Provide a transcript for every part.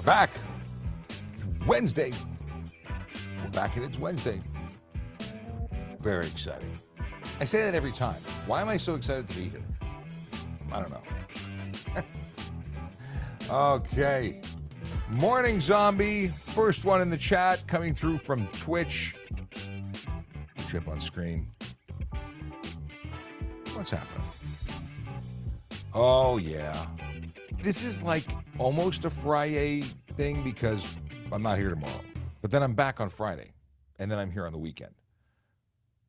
We're back. It's Wednesday. We're back and it's Wednesday. Very exciting. I say that every time. Why am I so excited to be here? I don't know. Okay. Morning, zombie. First one in the chat coming through from Twitch. Chip on screen. What's happening? Oh, yeah. This is like almost a Friday thing because I'm not here tomorrow. But then I'm back on Friday. And then I'm here on the weekend.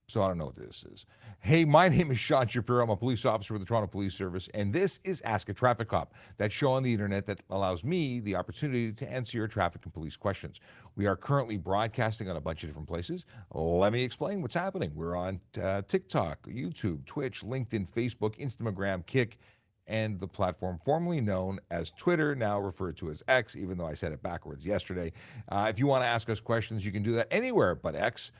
So I don't know what this is. Hey, my name is Sean Shapiro. I'm a police officer with the Toronto Police Service, and this is Ask a Traffic Cop, that show on the internet that allows me the opportunity to answer your traffic and police questions. We are currently broadcasting on a bunch of different places. Let me explain what's happening. We're on TikTok, YouTube, Twitch, LinkedIn, Facebook, Instagram, Kick, and the platform formerly known as Twitter, now referred to as X, even though I said it backwards yesterday. If you want to ask us questions, you can do that anywhere but X.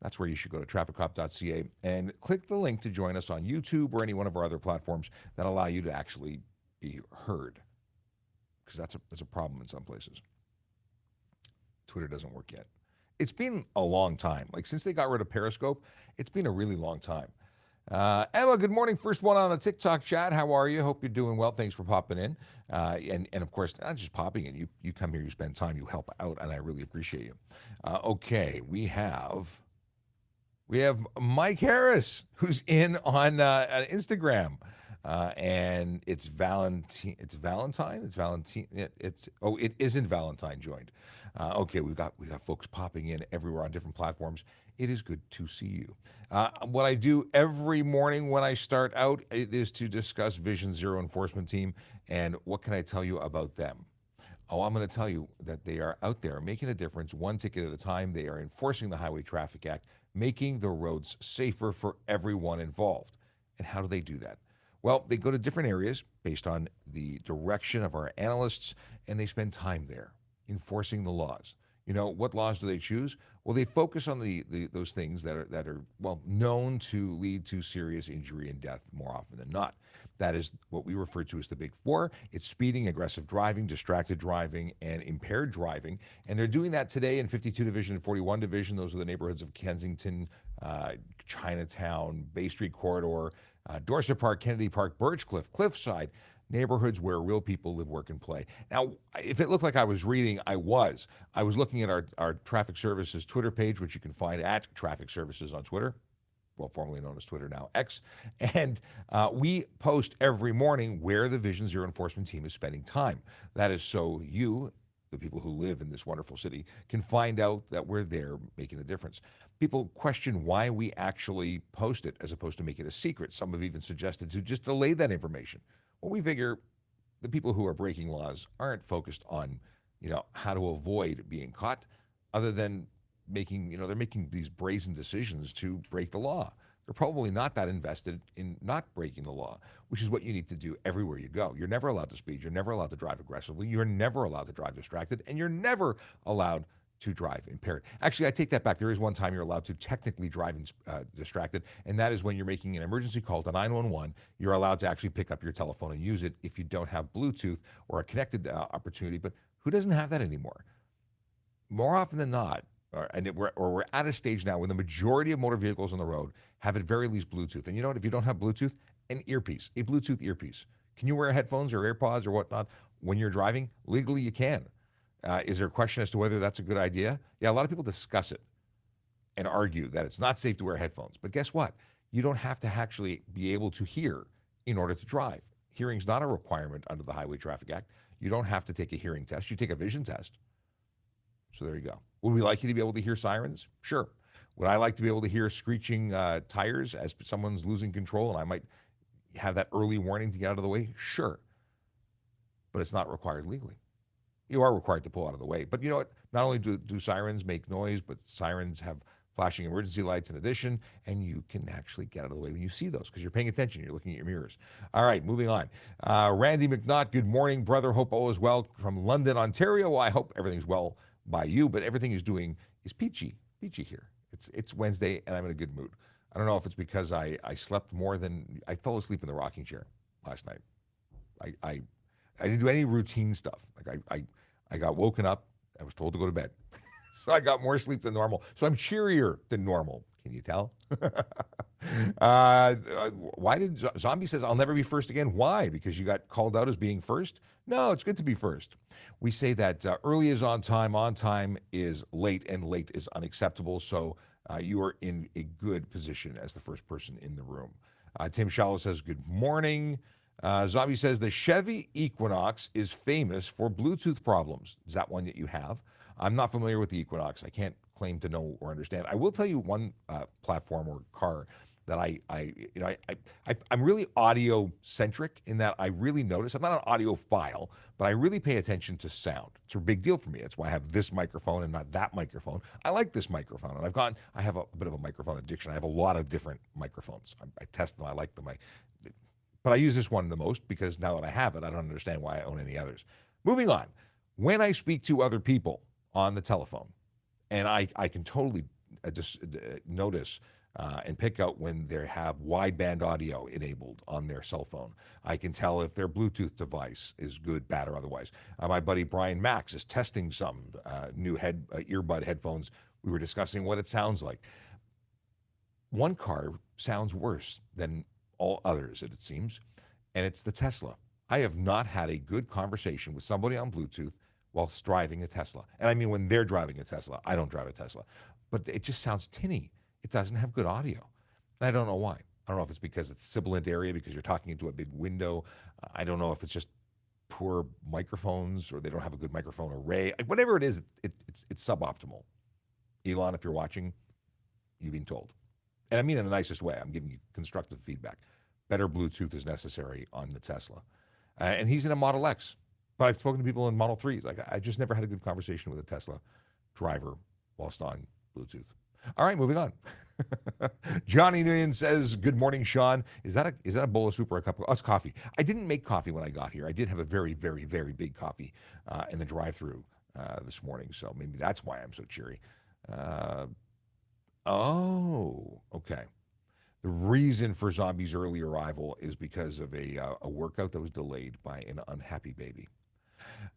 That's where you should go to trafficcop.ca and click the link to join us on YouTube or any one of our other platforms that allow you to actually be heard. Because that's a problem in some places. Twitter doesn't work yet. It's been a long time. Like since they got rid of Periscope, it's been a really long time. Emma, good morning. First one on the TikTok chat. How are you? Hope you're doing well. Thanks for popping in. And of course, not just popping in. You come here, you spend time, you help out, and I really appreciate you. Okay, we have Mike Harris, who's in on Instagram, and it isn't Valentine joined. Okay, we've got folks popping in everywhere on different platforms. It is good to see you. What I do every morning when I start out, it is to discuss Vision Zero Enforcement Team, and what can I tell you about them? Oh, I'm going to tell you that they are out there making a difference, one ticket at a time. They are enforcing the Highway Traffic Act, making the roads safer for everyone involved. And how do they do that? Well, they go to different areas based on the direction of our analysts, and they spend time there enforcing the laws. You know, what laws do they choose? Well, they focus on those things that are known to lead to serious injury and death more often than not. That is what we refer to as the Big Four. It's speeding, aggressive driving, distracted driving, and impaired driving. And they're doing that today in 52 Division and 41 Division. Those are the neighborhoods of Kensington, Chinatown, Bay Street Corridor, Dorset Park, Kennedy Park, Birchcliff, Cliffside, neighborhoods where real people live, work, and play. Now, if it looked like I was reading, I was looking at our Traffic Services Twitter page, which you can find at Traffic Services on Twitter, well, formerly known as Twitter, now X. And we post every morning where the Vision Zero Enforcement Team is spending time. That is so you, the people who live in this wonderful city, can find out that we're there making a difference. People question why we actually post it as opposed to make it a secret. Some have even suggested to just delay that information. Well, we figure the people who are breaking laws aren't focused on, how to avoid being caught, other than they're making these brazen decisions to break the law. They're probably not that invested in not breaking the law, which is what you need to do everywhere you go. You're never allowed to speed. You're never allowed to drive aggressively. You're never allowed to drive distracted, and you're never allowed to drive impaired. Actually, I take that back. There is one time you're allowed to technically drive distracted, and that is when you're making an emergency call to 911. You're allowed to actually pick up your telephone and use it if you don't have Bluetooth or a connected opportunity. But who doesn't have that anymore? More often than not, we're at a stage now when the majority of motor vehicles on the road have at very least Bluetooth. And you know what? If you don't have Bluetooth, a Bluetooth earpiece. Can you wear headphones or AirPods or whatnot when you're driving? Legally, you can. Is there a question as to whether that's a good idea? Yeah, a lot of people discuss it and argue that it's not safe to wear headphones. But guess what? You don't have to actually be able to hear in order to drive. Hearing's not a requirement under the Highway Traffic Act. You don't have to take a hearing test. You take a vision test. So there you go. Would we like you to be able to hear sirens? Sure. Would I like to be able to hear screeching tires as someone's losing control and I might have that early warning to get out of the way? Sure. But it's not required legally. You are required to pull out of the way. But you know what? Not only do sirens make noise, but sirens have flashing emergency lights in addition, and you can actually get out of the way when you see those because you're paying attention. You're looking at your mirrors. All right, moving on. Randy McNaught, good morning, brother. Hope all is well from London, Ontario. Well, I hope everything's well by you, but everything is peachy here. It's Wednesday, and I'm in a good mood. I don't know if it's because I slept more than I fell asleep in the rocking chair last night. I didn't do any routine stuff. Like I got woken up. I was told to go to bed. So I got more sleep than normal. So I'm cheerier than normal. Can you tell? Why did Zombie says I'll never be first again? Why? Because you got called out as being first? No, it's good to be first. We say that early is on time is late, and late is unacceptable. So you are in a good position as the first person in the room. Tim Shallow says good morning. Zombie says the Chevy Equinox is famous for Bluetooth problems. Is that one that you have? I'm not familiar with the Equinox. I can't claim to know or understand. I will tell you one platform or car that I'm really audio centric in that I really notice. I'm not an audiophile, but I really pay attention to sound. It's a big deal for me. That's why I have this microphone and not that microphone. I like this microphone, and I have a bit of a microphone addiction. I have a lot of different microphones. I test them. I like them. But I use this one the most because now that I have it, I don't understand why I own any others. Moving on. When I speak to other people on the telephone, and I can totally just notice and pick out when they have wideband audio enabled on their cell phone. I can tell if their Bluetooth device is good, bad, or otherwise. My buddy Brian Max is testing some new earbud headphones. We were discussing what it sounds like. One car sounds worse than all others, it seems, and it's the Tesla. I have not had a good conversation with somebody on Bluetooth whilst driving a Tesla. And I mean when they're driving a Tesla. I don't drive a Tesla. But it just sounds tinny. It doesn't have good audio. And I don't know why. I don't know if it's because it's sibilant area, because you're talking into a big window. I don't know if it's just poor microphones or they don't have a good microphone array. Whatever it is, it's suboptimal. Elon, if you're watching, you've been told. And I mean in the nicest way. I'm giving you constructive feedback. Better Bluetooth is necessary on the Tesla. And he's in a Model X. But I've spoken to people in Model 3s. I just never had a good conversation with a Tesla driver whilst on Bluetooth. All right, moving on. Johnny Nguyen says, good morning, Sean. Is that a bowl of soup or a cup of it's coffee? I didn't make coffee when I got here. I did have a very, very, very big coffee in the drive-thru this morning. So maybe that's why I'm so cheery. Okay. The reason for Zombie's early arrival is because of a workout that was delayed by an unhappy baby.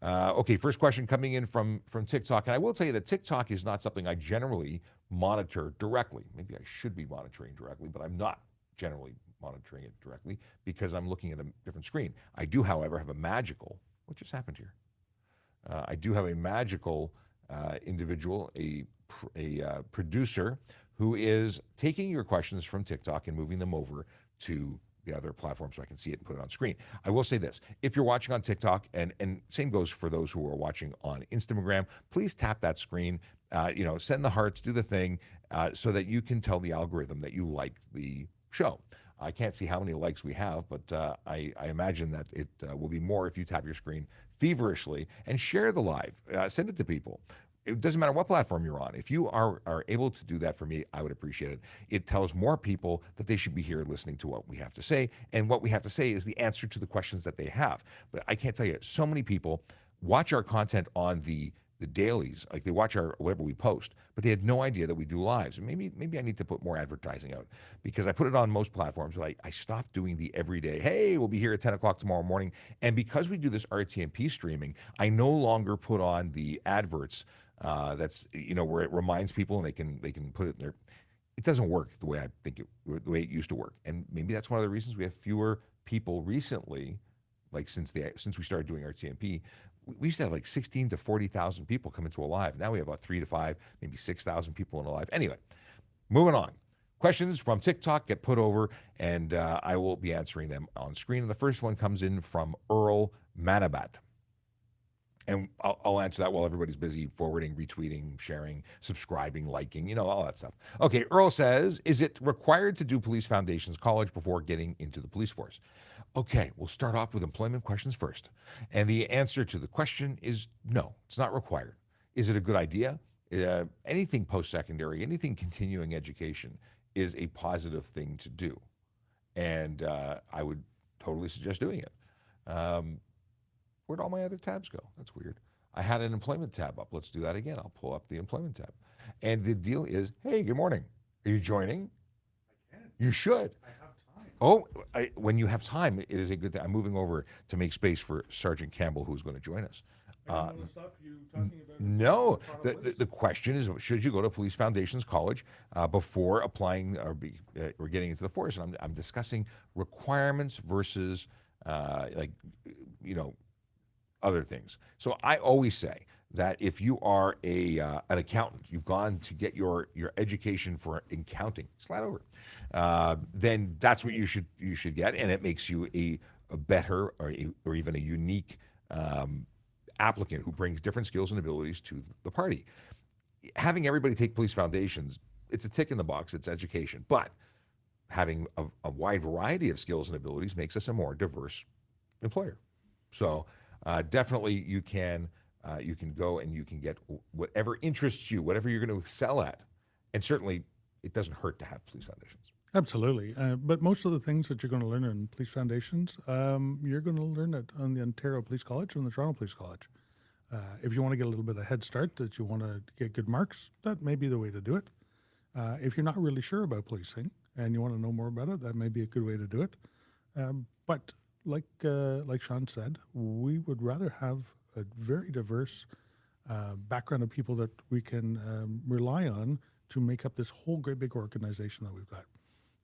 Okay, first question coming in from TikTok. And I will tell you that TikTok is not something I generally monitor directly. Maybe I should be monitoring directly, but I'm not generally monitoring it directly because I'm looking at a different screen. I do, however, have a magical, what just happened here? I do have a magical individual, a producer who is taking your questions from TikTok and moving them over to the other platform so I can see it and put it on screen. I will say this, if you're watching on TikTok, and same goes for those who are watching on Instagram, please tap that screen, send the hearts, do the thing, so that you can tell the algorithm that you like the show. I can't see how many likes we have, but I imagine that it will be more if you tap your screen feverishly and share the live. Send it to people. It doesn't matter what platform you're on. If you are able to do that for me, I would appreciate it. It tells more people that they should be here listening to what we have to say. And what we have to say is the answer to the questions that they have. But I can't tell you, so many people watch our content on the dailies, like they watch our whatever we post, but they had no idea that we do lives. And maybe I need to put more advertising out because I put it on most platforms, but I stopped doing the everyday, hey, we'll be here at 10 o'clock tomorrow morning. And because we do this RTMP streaming, I no longer put on the adverts that's where it reminds people and they can put it in there. It doesn't work the way I think the way it used to work, and maybe that's one of the reasons we have fewer people recently. Like since we started doing our TMP, we used to have like 16 to 40,000 people come into a live. Now we have about 3 to 5, maybe 6,000 people in a live. Anyway, moving on. Questions from TikTok get put over, and I will be answering them on screen. And the first one comes in from Earl Manabat. And I'll answer that while everybody's busy forwarding, retweeting, sharing, subscribing, liking, all that stuff. Okay, Earl says, is it required to do Police Foundations College before getting into the police force? Okay, we'll start off with employment questions first. And the answer to the question is no, it's not required. Is it a good idea? Anything post-secondary, anything continuing education is a positive thing to do. And I would totally suggest doing it. Where'd all my other tabs go? That's weird. I had an employment tab up. Let's do that again. I'll pull up the employment tab. And the deal is, hey, good morning. Are you joining? I can. You should. I have time. Oh, when you have time, it is a good thing. I'm moving over to make space for Sergeant Campbell, who's going to join us. I didn't want to stop you talking about No, Toronto the Police. question is, should you go to Police Foundations College before applying or getting into the force? And I'm discussing requirements versus like you know other things. So I always say that if you are an accountant, you've gone to get your education for accounting, slide over, then that's what you should get, and it makes you a better or even a unique applicant who brings different skills and abilities to the party. Having everybody take police foundations, it's a tick in the box, it's education. But having a wide variety of skills and abilities makes us a more diverse employer. So definitely you can go and you can get whatever interests you, whatever you're going to excel at. And certainly it doesn't hurt to have police foundations. Absolutely. But most of the things that you're going to learn in police foundations, you're going to learn it on the Ontario Police College and the Toronto Police College. If you want to get a little bit of head start, that you want to get good marks, that may be the way to do it. If you're not really sure about policing and you want to know more about it, that may be a good way to do it. But like Sean said, we would rather have a very diverse background of people that we can rely on to make up this whole great big organization that we've got.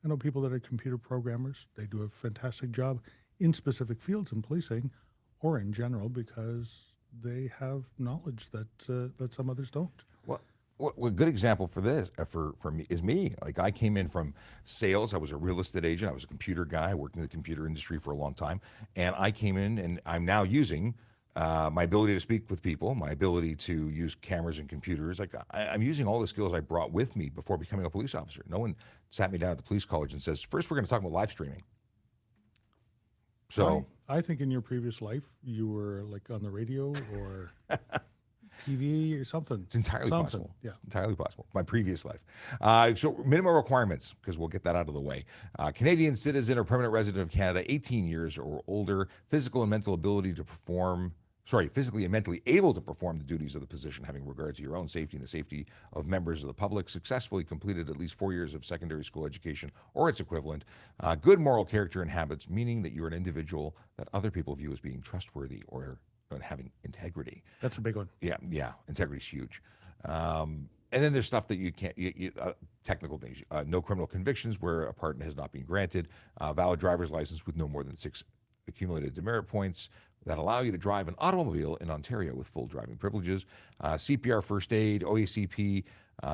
I know people that are computer programmers. They do a fantastic job in specific fields in policing or in general because they have knowledge that some others don't. Well, a good example for this, for me, is me. Like I came in from sales. I was a real estate agent. I was a computer guy. I worked in the computer industry for a long time. And I came in and I'm now using my ability to speak with people, my ability to use cameras and computers. Like I'm using all the skills I brought with me before becoming a police officer. No one sat me down at the police college and says, first we're going to talk about live streaming. So I think in your previous life, you were like on the radio or TV or something. it's entirely Something, possible. yeah. Entirely possible. My previous life. So minimum requirements, because we'll get that out of the way. Canadian citizen or permanent resident of Canada, 18 years or older, physical and mental ability to perform physically and mentally able to perform the duties of the position, having regard to your own safety and the safety of members of the public, successfully completed at least 4 years of secondary school education or its equivalent, good moral character and habits, meaning that you're an individual that other people view as being trustworthy or having integrity. That's a big one. Yeah, integrity's huge. And then there's stuff that you can't, technical things. No criminal convictions where a pardon has not been granted. Valid driver's license with no more than 6 accumulated demerit points that allow you to drive an automobile in Ontario with full driving privileges. CPR first aid, OACP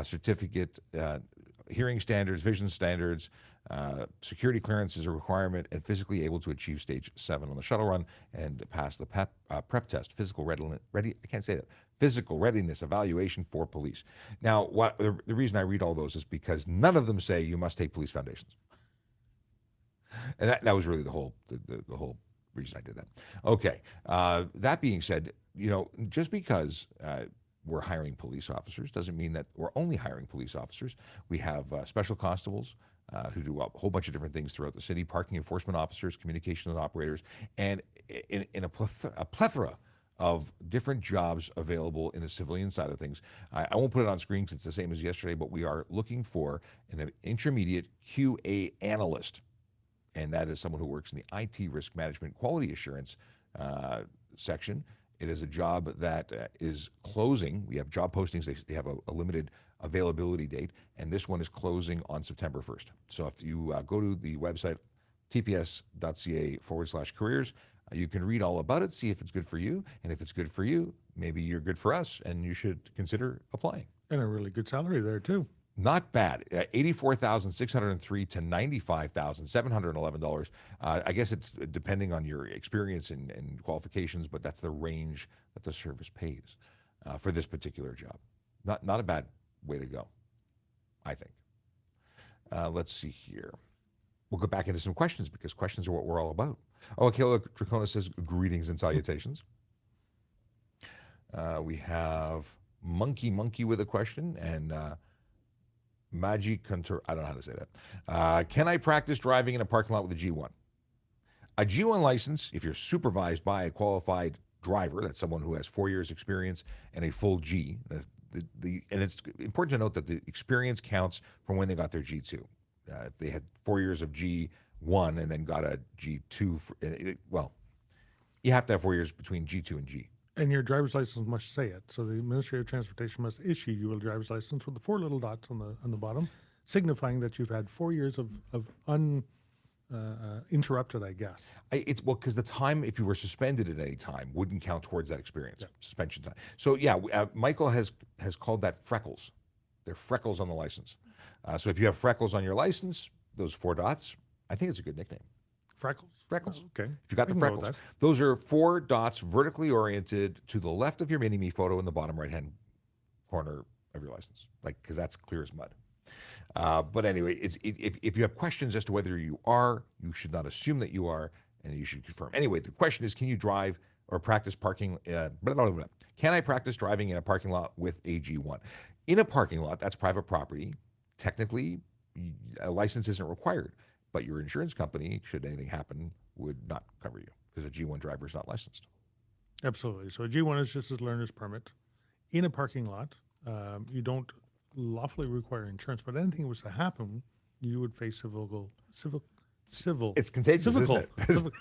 certificate, hearing standards, vision standards, security clearance is a requirement, and physically able to achieve stage 7 on the shuttle run and pass the prep test, physical readiness evaluation for police. Now, the reason I read all those is because none of them say you must take police foundations, and that was really the whole reason I did that. Okay, that being said, just because we're hiring police officers doesn't mean that we're only hiring police officers. We have special constables who do a whole bunch of different things throughout the city, parking enforcement officers, communications operators, and in a plethora of different jobs available in the civilian side of things. I won't put it on screen because it's the same as yesterday, but we are looking for an intermediate QA analyst. And that is someone who works in the IT risk management quality assurance section. It is a job that is closing. We have job postings. They have a limited availability date, and this one is closing on September 1st. So if you go to the website, tps.ca/careers, you can read all about it, see if it's good for you. And if it's good for you, maybe you're good for us, and you should consider applying. And a really good salary there, too. Not bad. $84,603 to $95,711. I guess it's depending on your experience and qualifications, but that's the range that the service pays for this particular job. Not a bad way to go, I think. Let's see here. We'll go back into some questions because questions are what we're all about. Oh, Akela Dracona says greetings and salutations. We have Monkey with a question, and Magi Contour, I don't know how to say that. Can I practice driving in a parking lot with a G1? A G1 license, if you're supervised by a qualified driver, that's someone who has 4 years experience and a full G. And it's important to note that the experience counts from when they got their G2. If they had 4 years of G1 and then got a G2, well, you have to have 4 years between G2 and G. And your driver's license must say it. So the Ministry of Transportation must issue you a driver's license with the four little dots on the bottom, signifying that you've had 4 years of uninterrupted, I guess. It's well because the time, if you were suspended at any time, wouldn't count towards that experience, suspension time. So yeah, Michael has called that freckles. They're freckles on the license. So if you have freckles on your license, those four dots, I think it's a good nickname. Freckles. Freckles. Okay. If you got I the can go with freckles, that. those are four dots vertically oriented to the left of your mini me photo in the bottom right hand corner of your license, like because that's clear as mud. But anyway, if you have questions as to whether you are, you should not assume that you are, and you should confirm. Anyway, the question is, can you drive or practice parking? Blah, blah, blah, blah. Can I practice driving in a parking lot with a G1? In a parking lot, that's private property. Technically, a license isn't required, but your insurance company, should anything happen, would not cover you because a G1 driver is not licensed. Absolutely. So a G1 is just a learner's permit. In a parking lot, you don't lawfully require insurance, but anything was to happen, you would face civil. It's contagious, isn't it?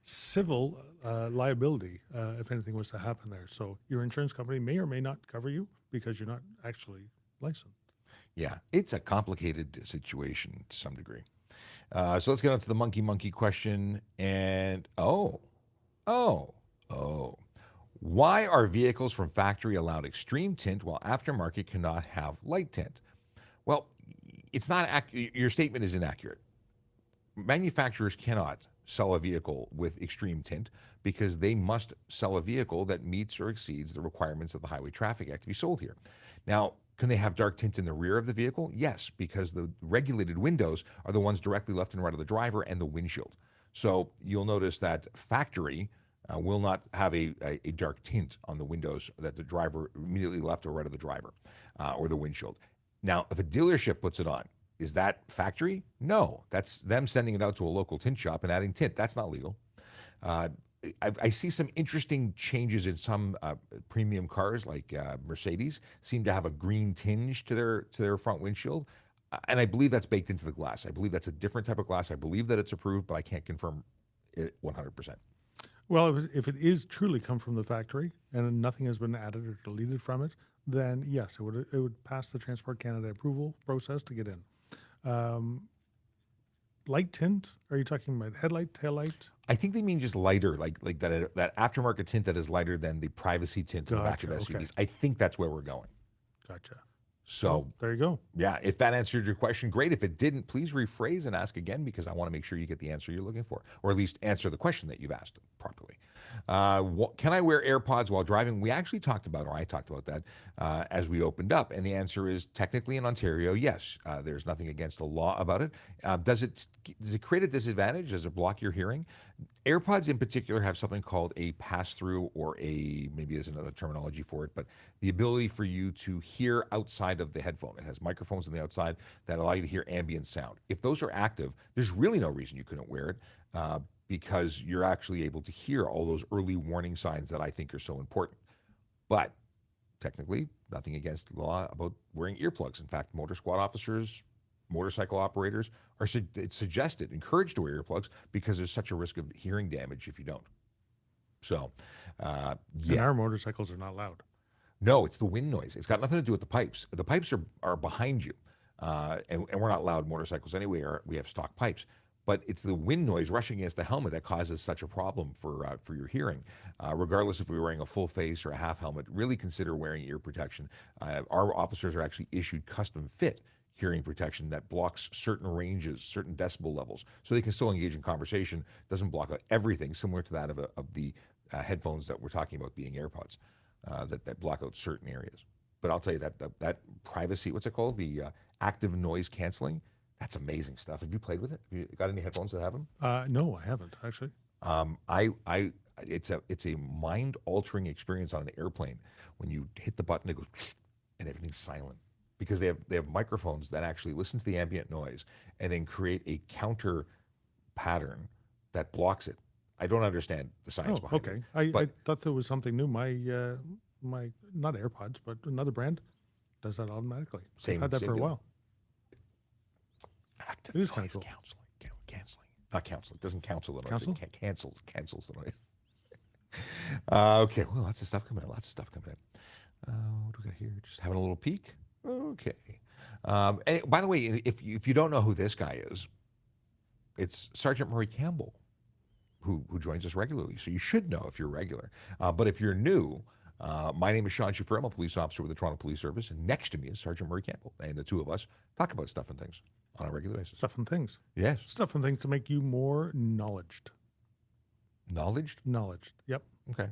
Civil liability if anything was to happen there. So your insurance company may or may not cover you because you're not actually licensed. Yeah, it's a complicated situation to some degree. So let's get on to the monkey question. And why are vehicles from factory allowed extreme tint while aftermarket cannot have light tint? Well, it's not your statement is inaccurate. Manufacturers cannot sell a vehicle with extreme tint because they must sell a vehicle that meets or exceeds the requirements of the Highway Traffic Act to be sold here. Now, can they have dark tint in the rear of the vehicle? Yes, because the regulated windows are the ones directly left and right of the driver and the windshield. So you'll notice that factory will not have a dark tint on the windows that the driver immediately left or right of the driver or the windshield. Now, if a dealership puts it on, is that factory? No, that's them sending it out to a local tint shop and adding tint. That's not legal. I see some interesting changes in some premium cars, like Mercedes, seem to have a green tinge to their front windshield, and I believe that's baked into the glass. I believe that's a different type of glass. I believe that it's approved, but I can't confirm it 100%. Well, if it is truly come from the factory and nothing has been added or deleted from it, then yes, it would pass the Transport Canada approval process to get in. Light tint? Are you talking about headlight, taillight? I think they mean just lighter, like that aftermarket tint that is lighter than the privacy tint in the back of Gotcha, SUVs. okay. I think that's where we're going. Gotcha. So There you go. yeah, if that answered your question, great. If it didn't, please rephrase and ask again because I want to make sure you get the answer you're looking for, or at least answer the question that you've asked properly. Can I wear AirPods while driving? We actually talked about, or I talked about that as we opened up, and the answer is technically in Ontario, yes. There's nothing against the law about it. Does it create a disadvantage? Does it block your hearing? AirPods in particular have something called a pass-through, or maybe there's another terminology for it, but the ability for you to hear outside of the headphone. It has microphones on the outside that allow you to hear ambient sound. If those are active, there's really no reason you couldn't wear it because you're actually able to hear all those early warning signs that I think are so important. But technically, nothing against the law about wearing earplugs. In fact, motor squad officers, motorcycle operators are it's suggested, encouraged to wear earplugs because there's such a risk of hearing damage if you don't. So, And yeah. our motorcycles are not loud. No, it's the wind noise. It's got nothing to do with the pipes. The pipes are behind you, and we're not loud motorcycles anyway. We have stock pipes, but it's the wind noise rushing against the helmet that causes such a problem for your hearing. Regardless if we're wearing a full face or a half helmet, really consider wearing ear protection. Our officers are actually issued custom fit hearing protection that blocks certain ranges, certain decibel levels, so they can still engage in conversation. Doesn't block out everything, similar to that of the headphones that we're talking about being AirPods. That block out certain areas. But I'll tell you that privacy, what's it called? The active noise canceling. That's amazing stuff. Have you played with it? Have you got any headphones that have them? No, I haven't actually. It's a mind-altering experience on an airplane when you hit the button, it goes and everything's silent because they have microphones that actually listen to the ambient noise and then create a counter pattern that blocks it. I don't understand the science behind okay. it. I thought there was something new. My not AirPods, but another brand does that automatically. I've had that for a while. Active It is noise kinda cool. canceling. Not counseling. It doesn't cancel the noise. Cancel? It cancels the noise. Okay, well, lots of stuff coming in. Lots of stuff coming in. What do we got here? Just having a little peek. Okay. And by the way, if you don't know who this guy is, it's Sergeant Murray Campbell, who joins us regularly. So you should know if you're regular. But if you're new, my name is Sean Shapiro. I'm a police officer with the Toronto Police Service. And next to me is Sergeant Murray Campbell. And the two of us talk about stuff and things on a regular basis. Stuff and things. Yes. Stuff and things to make you more knowledged. Knowledged? Knowledged. Yep. Okay.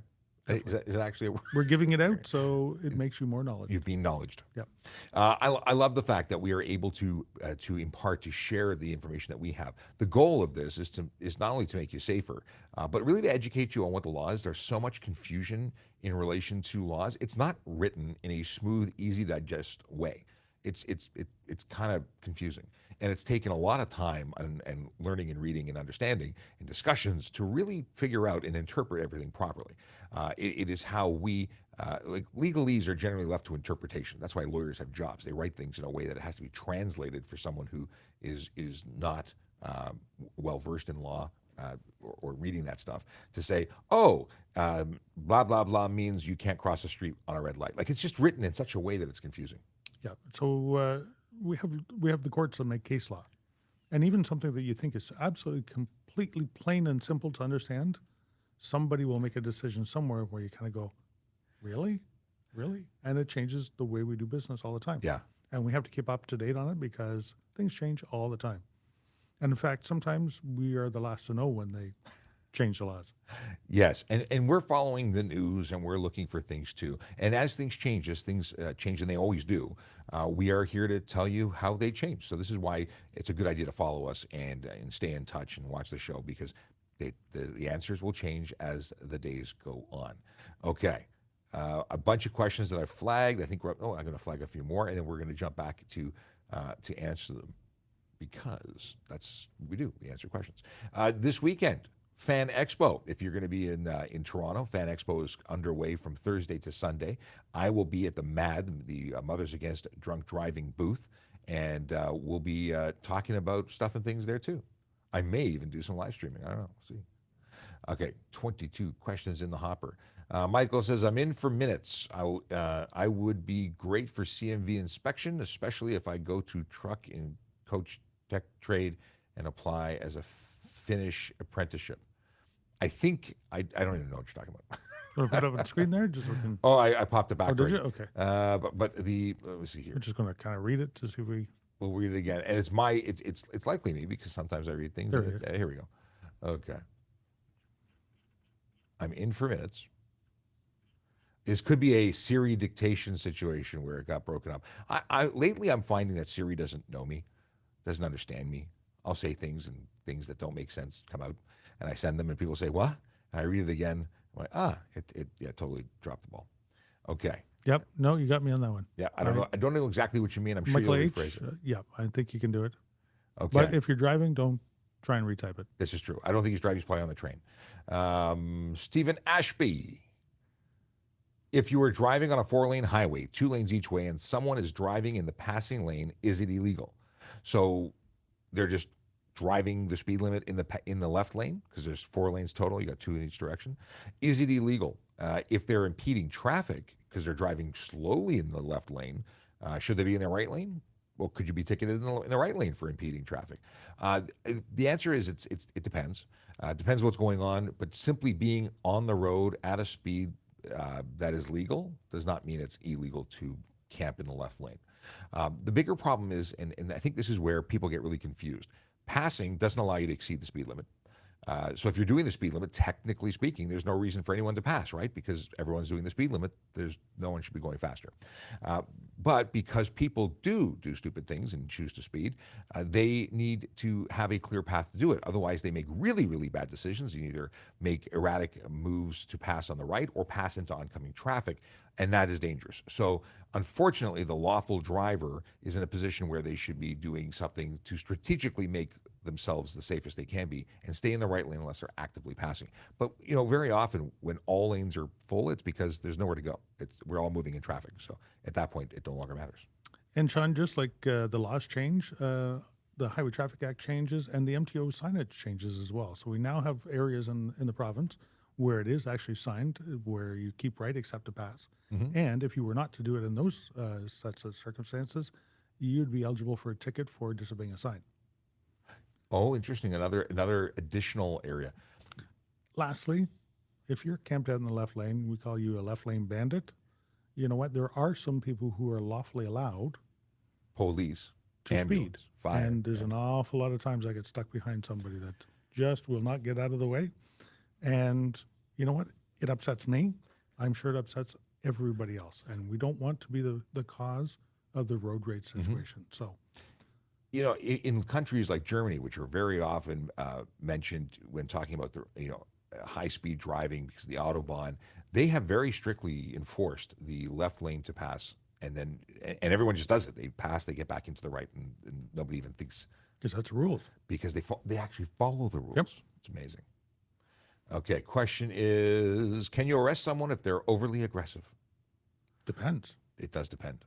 Is that actually a word? We're giving it out, so it makes you more knowledge. You've been knowledged. Yep. I love the fact that we are able to impart, to share the information that we have. The goal of this is not only to make you safer, but really to educate you on what the law is. There's so much confusion in relation to laws. It's not written in a smooth, easy to digest way. It's kind of confusing, and it's taken a lot of time and learning and reading and understanding and discussions to really figure out and interpret everything properly. It is how we like legalese are generally left to interpretation. That's why lawyers have jobs. They write things in a way that it has to be translated for someone who is not well versed in law. Or reading that stuff to say, blah, blah, blah means you can't cross the street on a red light. Like, it's just written in such a way that it's confusing. Yeah. So we have the courts that make case law, and even something that you think is absolutely completely plain and simple to understand, somebody will make a decision somewhere where you kind of go, really, and it changes the way we do business all the time. Yeah. And we have to keep up to date on it because things change all the time. And in fact, sometimes we are the last to know when they change the laws. Yes, and we're following the news and we're looking for things too. And as things change, and they always do, we are here to tell you how they change. So this is why it's a good idea to follow us and stay in touch and watch the show, because the answers will change as the days go on. Okay. A bunch of questions that I flagged. I think I'm going to flag a few more, and then we're going to jump back to answer them, because that's what we do. We answer questions. This weekend, Fan Expo. If you're going to be in Toronto, Fan Expo is underway from Thursday to Sunday. I will be at the MAD, the Mothers Against Drunk Driving booth, and we'll be talking about stuff and things there too. I may even do some live streaming. I don't know. We'll see. Okay, 22 questions in the hopper. Michael says, I'm in for minutes. I would be great for CMV inspection, especially if I go to truck and coach tech trade and apply as a Finnish apprenticeship. I think, I don't even know what you're talking about. Want to put up on the screen there? Just so we can, I popped it back. oh, did you? Okay. But let me see here. We're just going to kind of read it to see if we. We'll read it again. And it's likely me, because sometimes I read things. Here we go. Okay. I'm in for minutes. This could be a Siri dictation situation where it got broken up. Lately I'm finding that Siri doesn't know me, doesn't understand me. I'll say things, and things that don't make sense come out, and I send them, and people say, what? And I read it again. I'm like, it totally dropped the ball. Okay. Yep. No, you got me on that one. Yeah, I don't know. I don't know exactly what you mean. I'm sure Michael you'll H. rephrase it. Yeah, I think you can do it. Okay. But if you're driving, don't try and retype it. This is true. I don't think he's driving. He's probably on the train. Stephen Ashby. If you are driving on a 4-lane highway, 2 lanes each way, and someone is driving in the passing lane, is it illegal? So they're just driving the speed limit in the left lane, because there's 4 lanes total. You got 2 in each direction. Is it illegal? If they're impeding traffic because they're driving slowly in the left lane, should they be in the right lane? Well, could you be ticketed in the right lane for impeding traffic? The answer is it depends. It depends what's going on, but simply being on the road at a speed that is legal does not mean it's illegal to camp in the left lane. The bigger problem is, and I think this is where people get really confused, passing doesn't allow you to exceed the speed limit. So if you're doing the speed limit, technically speaking, there's no reason for anyone to pass, right? Because everyone's doing the speed limit, no one should be going faster. But because people do stupid things and choose to speed, they need to have a clear path to do it. Otherwise, they make really, really bad decisions. You either make erratic moves to pass on the right or pass into oncoming traffic, and that is dangerous. So unfortunately, the lawful driver is in a position where they should be doing something to strategically make themselves the safest they can be and stay in the right lane unless they're actively passing. But very often when all lanes are full, it's because there's nowhere to go. We're all moving in traffic. So at that point, it no longer matters. And Sean, just like the laws change, the Highway Traffic Act changes and the MTO signage changes as well. So we now have areas in the province where it is actually signed, where you keep right except to pass. And if you were not to do it in those sets of circumstances, you'd be eligible for a ticket for disobeying a sign. Oh, interesting. Another additional area. Lastly, if you're camped out in the left lane, we call you a left lane bandit. You know what? There are some people who are lawfully allowed Police, to speed. ambulance, fire. And there's an awful lot of times I get stuck behind somebody that just will not get out of the way. And you know what? It upsets me. I'm sure it upsets everybody else. And we don't want to be the cause of the road rage situation. So, You know, in countries like Germany, which are very often mentioned when talking about the high speed driving because of the autobahn, they have very strictly enforced the left lane to pass, and everyone just does it. They pass, they get back into the right, and nobody even thinks, because that's the rules. because they actually follow the rules. Yep. It's amazing. Okay, question is, can you arrest someone if they're overly aggressive? Depends. It does depend.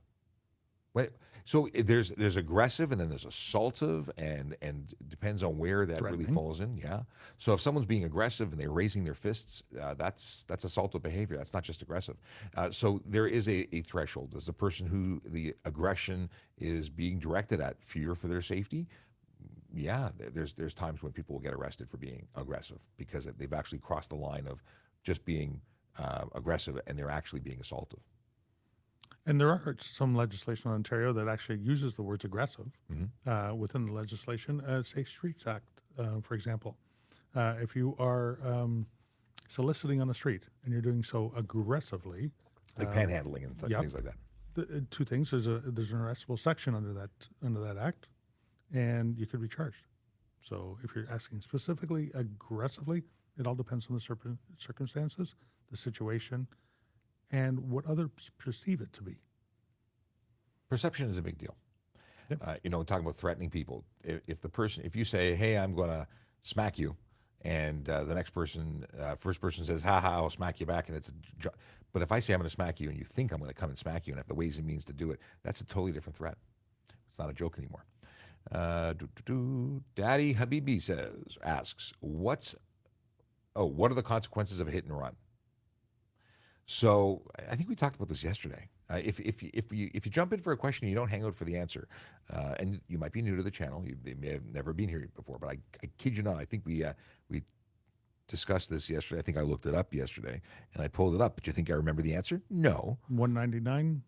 Wait, so there's aggressive and then there's assaultive, and it depends on where that really Threatening. falls in. Yeah. So if someone's being aggressive and they're raising their fists, that's assaultive behavior. That's not just aggressive. So there is a threshold. Does the person who the aggression is being directed at fear for their safety? Yeah, there's times when people will get arrested for being aggressive because they've actually crossed the line of just being aggressive and they're actually being assaultive. And there are some legislation in Ontario that actually uses the words aggressive within the legislation. Safe Streets Act, for example. If you are soliciting on the street and you're doing so aggressively, Like panhandling and yep. things like that. Two things: there's an arrestable section under that act, and you could be charged. So if you're asking specifically aggressively, it all depends on the circumstances, the situation, and what others perceive it to be. Perception is a big deal. Yep. Talking about threatening people. If you say, "Hey, I'm going to smack you," and the next person, first person says, "Ha ha, I'll smack you back," and but if I say I'm going to smack you and you think I'm going to come and smack you and have the ways and means to do it, that's a totally different threat. It's not a joke anymore. Daddy Habibi asks, what are the consequences of a hit and run? So I think we talked about this yesterday. If you jump in for a question and you don't hang out for the answer, and you might be new to the channel, you may have never been here before, but I kid you not, I think we discussed this yesterday. I think I looked it up yesterday and I pulled it up. But you think I remember the answer? No. 199,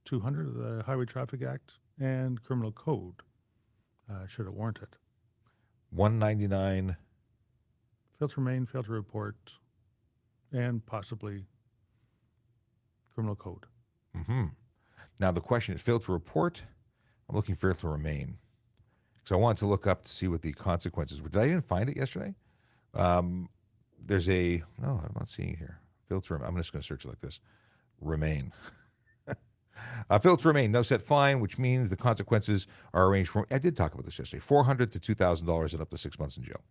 200 of the Highway Traffic Act and Criminal Code should it warrant it. 199. Fail to remain, fail to report, and possibly Criminal Code. Mm-hmm. Now the question is, fail to report. I'm looking for fail to remain. So I wanted to look up to see what the consequences were. Did I even find it yesterday? There's no, I'm not seeing it here. Fail to remain. I'm just going to search it like this. Remain. Fail to remain, no set fine, which means the consequences are arranged from, I did talk about this yesterday, $400 to $2,000 and up to 6 months in jail.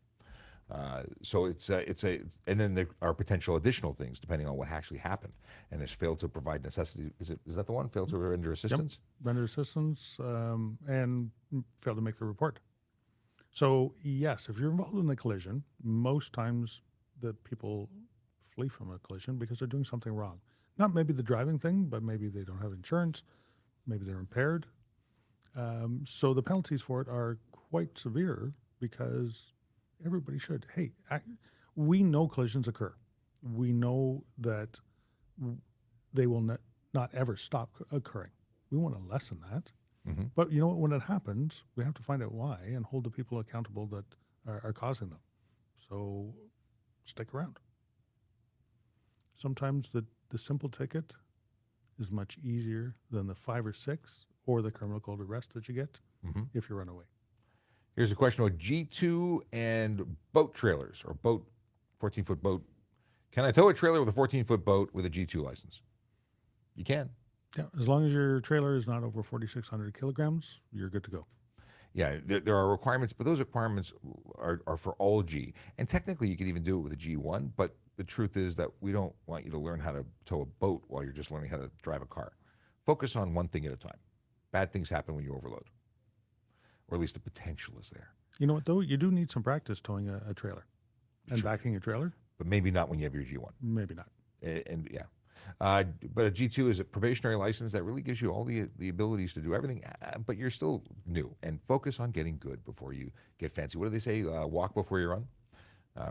So and then there are potential additional things depending on what actually happened. And there's failed to provide necessity. Is that the one? Failed to render assistance? Yep. Render assistance and fail to make the report. So yes, if you're involved in a collision, most times the people flee from a collision because they're doing something wrong. Not maybe the driving thing, but maybe they don't have insurance, maybe they're impaired. So the penalties for it are quite severe because everybody should. Hey, we know collisions occur. We know that they will not ever stop occurring. We want to lessen that. Mm-hmm. But you know what? When it happens, we have to find out why and hold the people accountable that are causing them. So stick around. Sometimes the simple ticket is much easier than the 5 or 6 or the criminal code arrest that you get if you run away. Here's a question about G2 and boat trailers or 14-foot boat. Can I tow a trailer with a 14-foot boat with a G2 license? You can. Yeah, as long as your trailer is not over 4,600 kilograms, you're good to go. Yeah, there are requirements, but those requirements are for all G. And technically, you could even do it with a G1, but the truth is that we don't want you to learn how to tow a boat while you're just learning how to drive a car. Focus on one thing at a time. Bad things happen when you overload. or at least the potential is there. You know what, though? You do need some practice towing a trailer and backing a trailer. But maybe not when you have your G1. Maybe not. And yeah. But a G2 is a probationary license that really gives you all the abilities to do everything, but you're still new. And focus on getting good before you get fancy. What do they say? Walk before you run,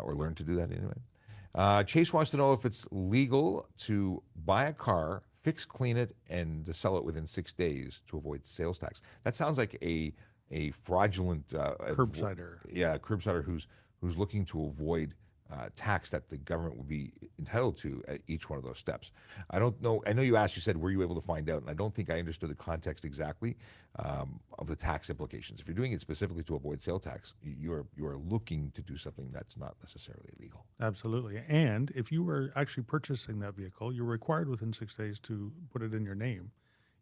or learn to do that anyway. Chase wants to know if it's legal to buy a car, fix, clean it, and to sell it within 6 days to avoid sales tax. That sounds like a fraudulent Curbsider. Curbsider who's looking to avoid tax that the government would be entitled to at each one of those steps. I don't know. I know you asked. You said, were you able to find out? And I don't think I understood the context exactly of the tax implications. If you're doing it specifically to avoid sale tax, you are looking to do something that's not necessarily illegal. Absolutely. And if you were actually purchasing that vehicle, you're required within 6 days to put it in your name.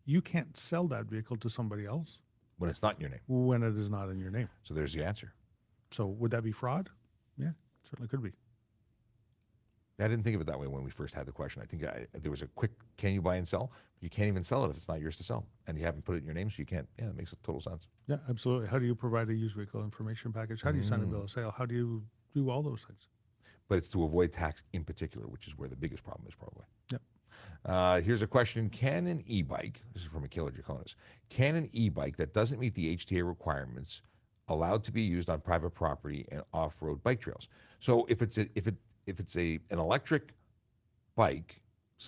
You can't sell that vehicle to somebody else When it's not in your name. when it is not in your name. So there's the answer. So would that be fraud? Yeah, certainly could be. I didn't think of it that way when we first had the question. I think there was a quick, can you buy and sell? You can't even sell it if it's not yours to sell. And you haven't put it in your name, so you can't. Yeah, it makes total sense. Yeah, absolutely. How do you provide a used vehicle information package? How do you sign a bill of sale? How do you do all those things? But it's to avoid tax in particular, which is where the biggest problem is probably. Yep. Here's a question. Can an e-bike, this is from Akila Jaconis, can an e-bike that doesn't meet the HTA requirements allowed to be used on private property and off-road bike trails? So if it's an electric bike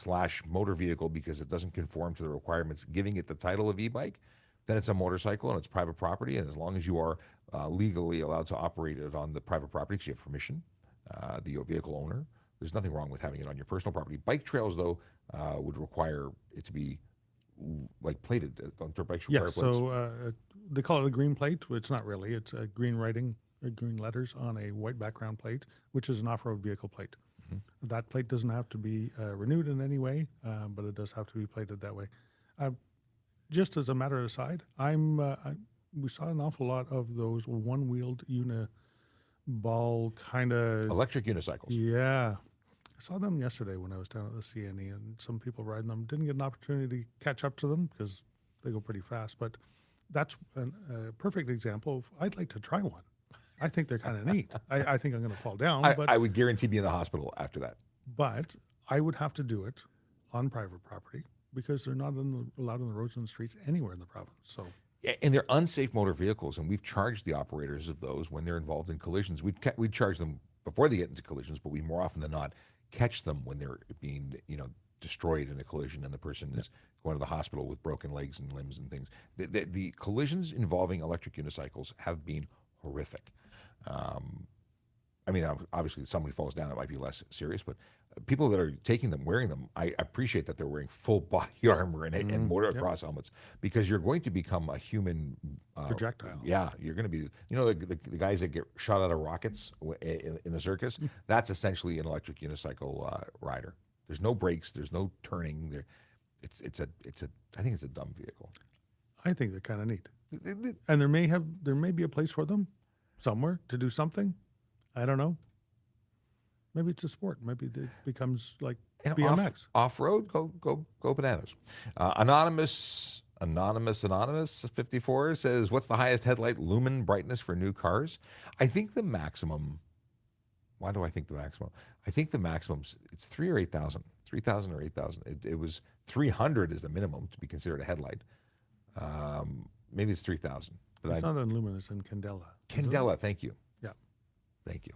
/ motor vehicle because it doesn't conform to the requirements giving it the title of e-bike, then it's a motorcycle and it's private property. And as long as you are legally allowed to operate it on the private property because you have permission, the vehicle owner, there's nothing wrong with having it on your personal property. Bike trails, though, would require it to be like plated. Dirt bikes require plates. So they call it a green plate. It's not really. It's a green writing, green letters on a white background plate, which is an off-road vehicle plate. Mm-hmm. That plate doesn't have to be renewed in any way, but it does have to be plated that way. Just as a matter of aside, we saw an awful lot of those one-wheeled ball kind of Electric unicycles. Yeah. I saw them yesterday when I was down at the CNE, and some people riding them. Didn't get an opportunity to catch up to them because they go pretty fast. But that's a perfect example of I'd like to try one. I think they're kind of neat. I think I'm going to fall down. But I would guarantee be in the hospital after that. But I would have to do it on private property because they're not allowed on the roads and the streets anywhere in the province. So. And they're unsafe motor vehicles, and we've charged the operators of those when they're involved in collisions. We'd charge them before they get into collisions, but we more often than not catch them when they're being, destroyed in a collision and the person is going to the hospital with broken legs and limbs and things. The collisions involving electric unicycles have been horrific. Obviously, if somebody falls down, it might be less serious, but people that are taking them, wearing them, I appreciate that they're wearing full body armor and motocross helmets because you're going to become a human projectile. Yeah, you're going to be, the guys that get shot out of rockets in the circus. That's essentially an electric unicycle rider. There's no brakes. There's no turning. I think it's a dumb vehicle. I think they're kind of neat, and there may be a place for them somewhere to do something. I don't know. Maybe it's a sport. Maybe it becomes like BMX. Off-road, go bananas. Anonymous 54 says, what's the highest headlight lumen brightness for new cars? I think the maximum, why do I think the maximum? I think the maximum's, it's 3,000 or 8,000. 3,000 or 8,000. It was 300 is the minimum to be considered a headlight. Maybe it's 3,000. But it's not in lumen, it's in candela. Candela, thank you. Yeah. Thank you.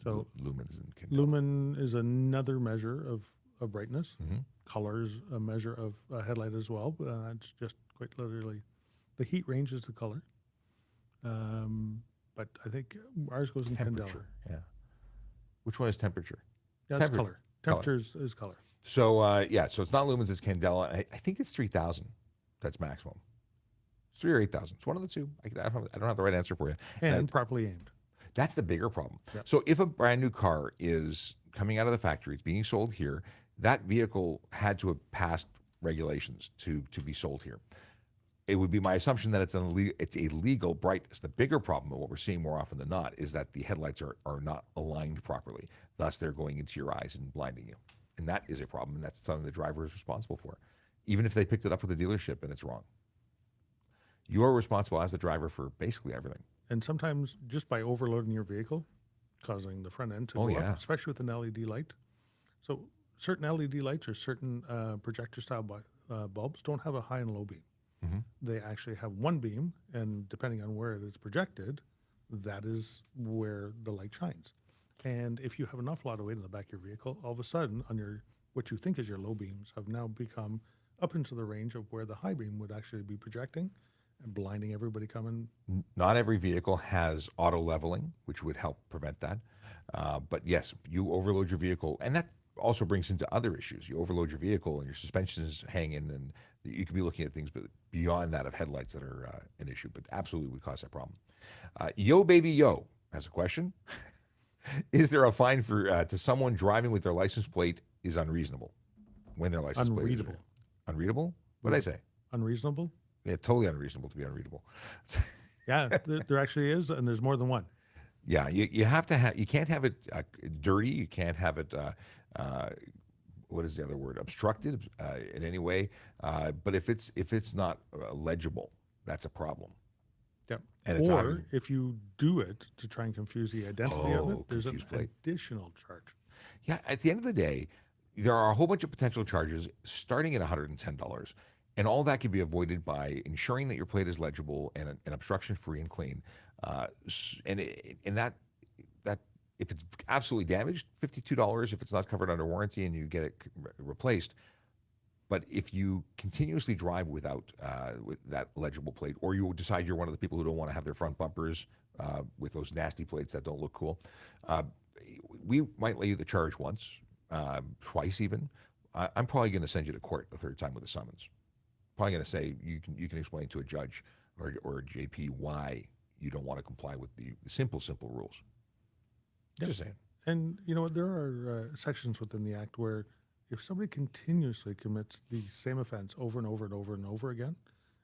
So lumens and candela. Lumen is another measure of brightness. Mm-hmm. Color is a measure of a headlight as well. It's just quite literally, the heat range is the color. But I think ours goes in temperature. candela. Yeah. Which one is temperature? Yeah, it's color. Temperature is color. So so it's not lumens, it's candela. I think it's 3,000. That's maximum. It's 3,000 or 8,000. It's one of the two. I don't have the right answer for you. And properly aimed. That's the bigger problem. Yep. So if a brand new car is coming out of the factory, it's being sold here, that vehicle had to have passed regulations to be sold here. It would be my assumption that it's a legal brightness. The bigger problem, and what we're seeing more often than not, is that the headlights are not aligned properly. Thus, they're going into your eyes and blinding you. And that is a problem, and that's something the driver is responsible for, even if they picked it up with the dealership and it's wrong. You're responsible as the driver for basically everything. And sometimes just by overloading your vehicle, causing the front end to Oh, go yeah. up, especially with an LED light. So certain LED lights or certain projector style bulbs don't have a high and low beam. Mm-hmm. They actually have one beam, and depending on where it is projected, that is where the light shines. And if you have an awful lot of weight in the back of your vehicle, all of a sudden, on your what you think is your low beams have now become up into the range of where the high beam would actually be projecting and blinding everybody coming. Not every vehicle has auto leveling, which would help prevent that. But yes, you overload your vehicle, and that also brings into other issues. You overload your vehicle, and your suspension is hanging, and you could be looking at things, but beyond that of headlights that are an issue. But absolutely would cause that problem. Yo Baby Yo has a question: is there a fine for to someone driving with their license plate is unreasonable when their license plate Unreadable. is unreadable? What did I say? Unreasonable? Yeah, totally unreasonable to be unreadable. Yeah, there actually is, and there's more than one. Yeah, you have to have, you can't have it dirty. You can't have it, what is the other word? Obstructed in any way. But if it's not legible, that's a problem. Yep. And it's Or if you do it to try and confuse the identity of it, there's an confused plate. additional charge. Yeah, at the end of the day, there are a whole bunch of potential charges starting at $110. And all that can be avoided by ensuring that your plate is legible and obstruction free and clean. And that if it's absolutely damaged, $52 if it's not covered under warranty and you get it replaced. But if you continuously drive without with that legible plate, or you decide you're one of the people who don't want to have their front bumpers with those nasty plates that don't look cool, we might lay you the charge once, twice even. I'm probably going to send you to court the third time with a summons. Probably going to say you can explain to a judge or a JP why you don't want to comply with the simple rules. Yep. Just saying. And you know what? There are sections within the act where if somebody continuously commits the same offense over and over and over and over again,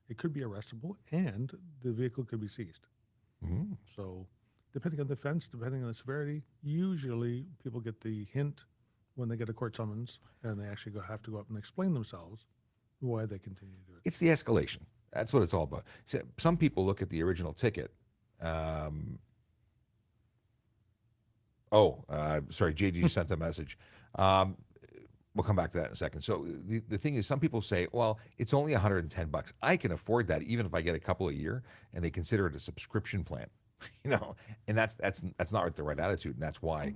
it could be arrestable and the vehicle could be seized. Mm-hmm. So, depending on the offense, depending on the severity, usually people get the hint when they get a court summons and they actually have to go up and explain themselves why they continue to do it. It's the escalation. That's what it's all about. So some people look at the original ticket. Sorry, JD sent a message. We'll come back to that in a second. So the thing is, some people say, well, it's only $110. I can afford that even if I get a couple a year, and they consider it a subscription plan. And that's not the right attitude, and that's why,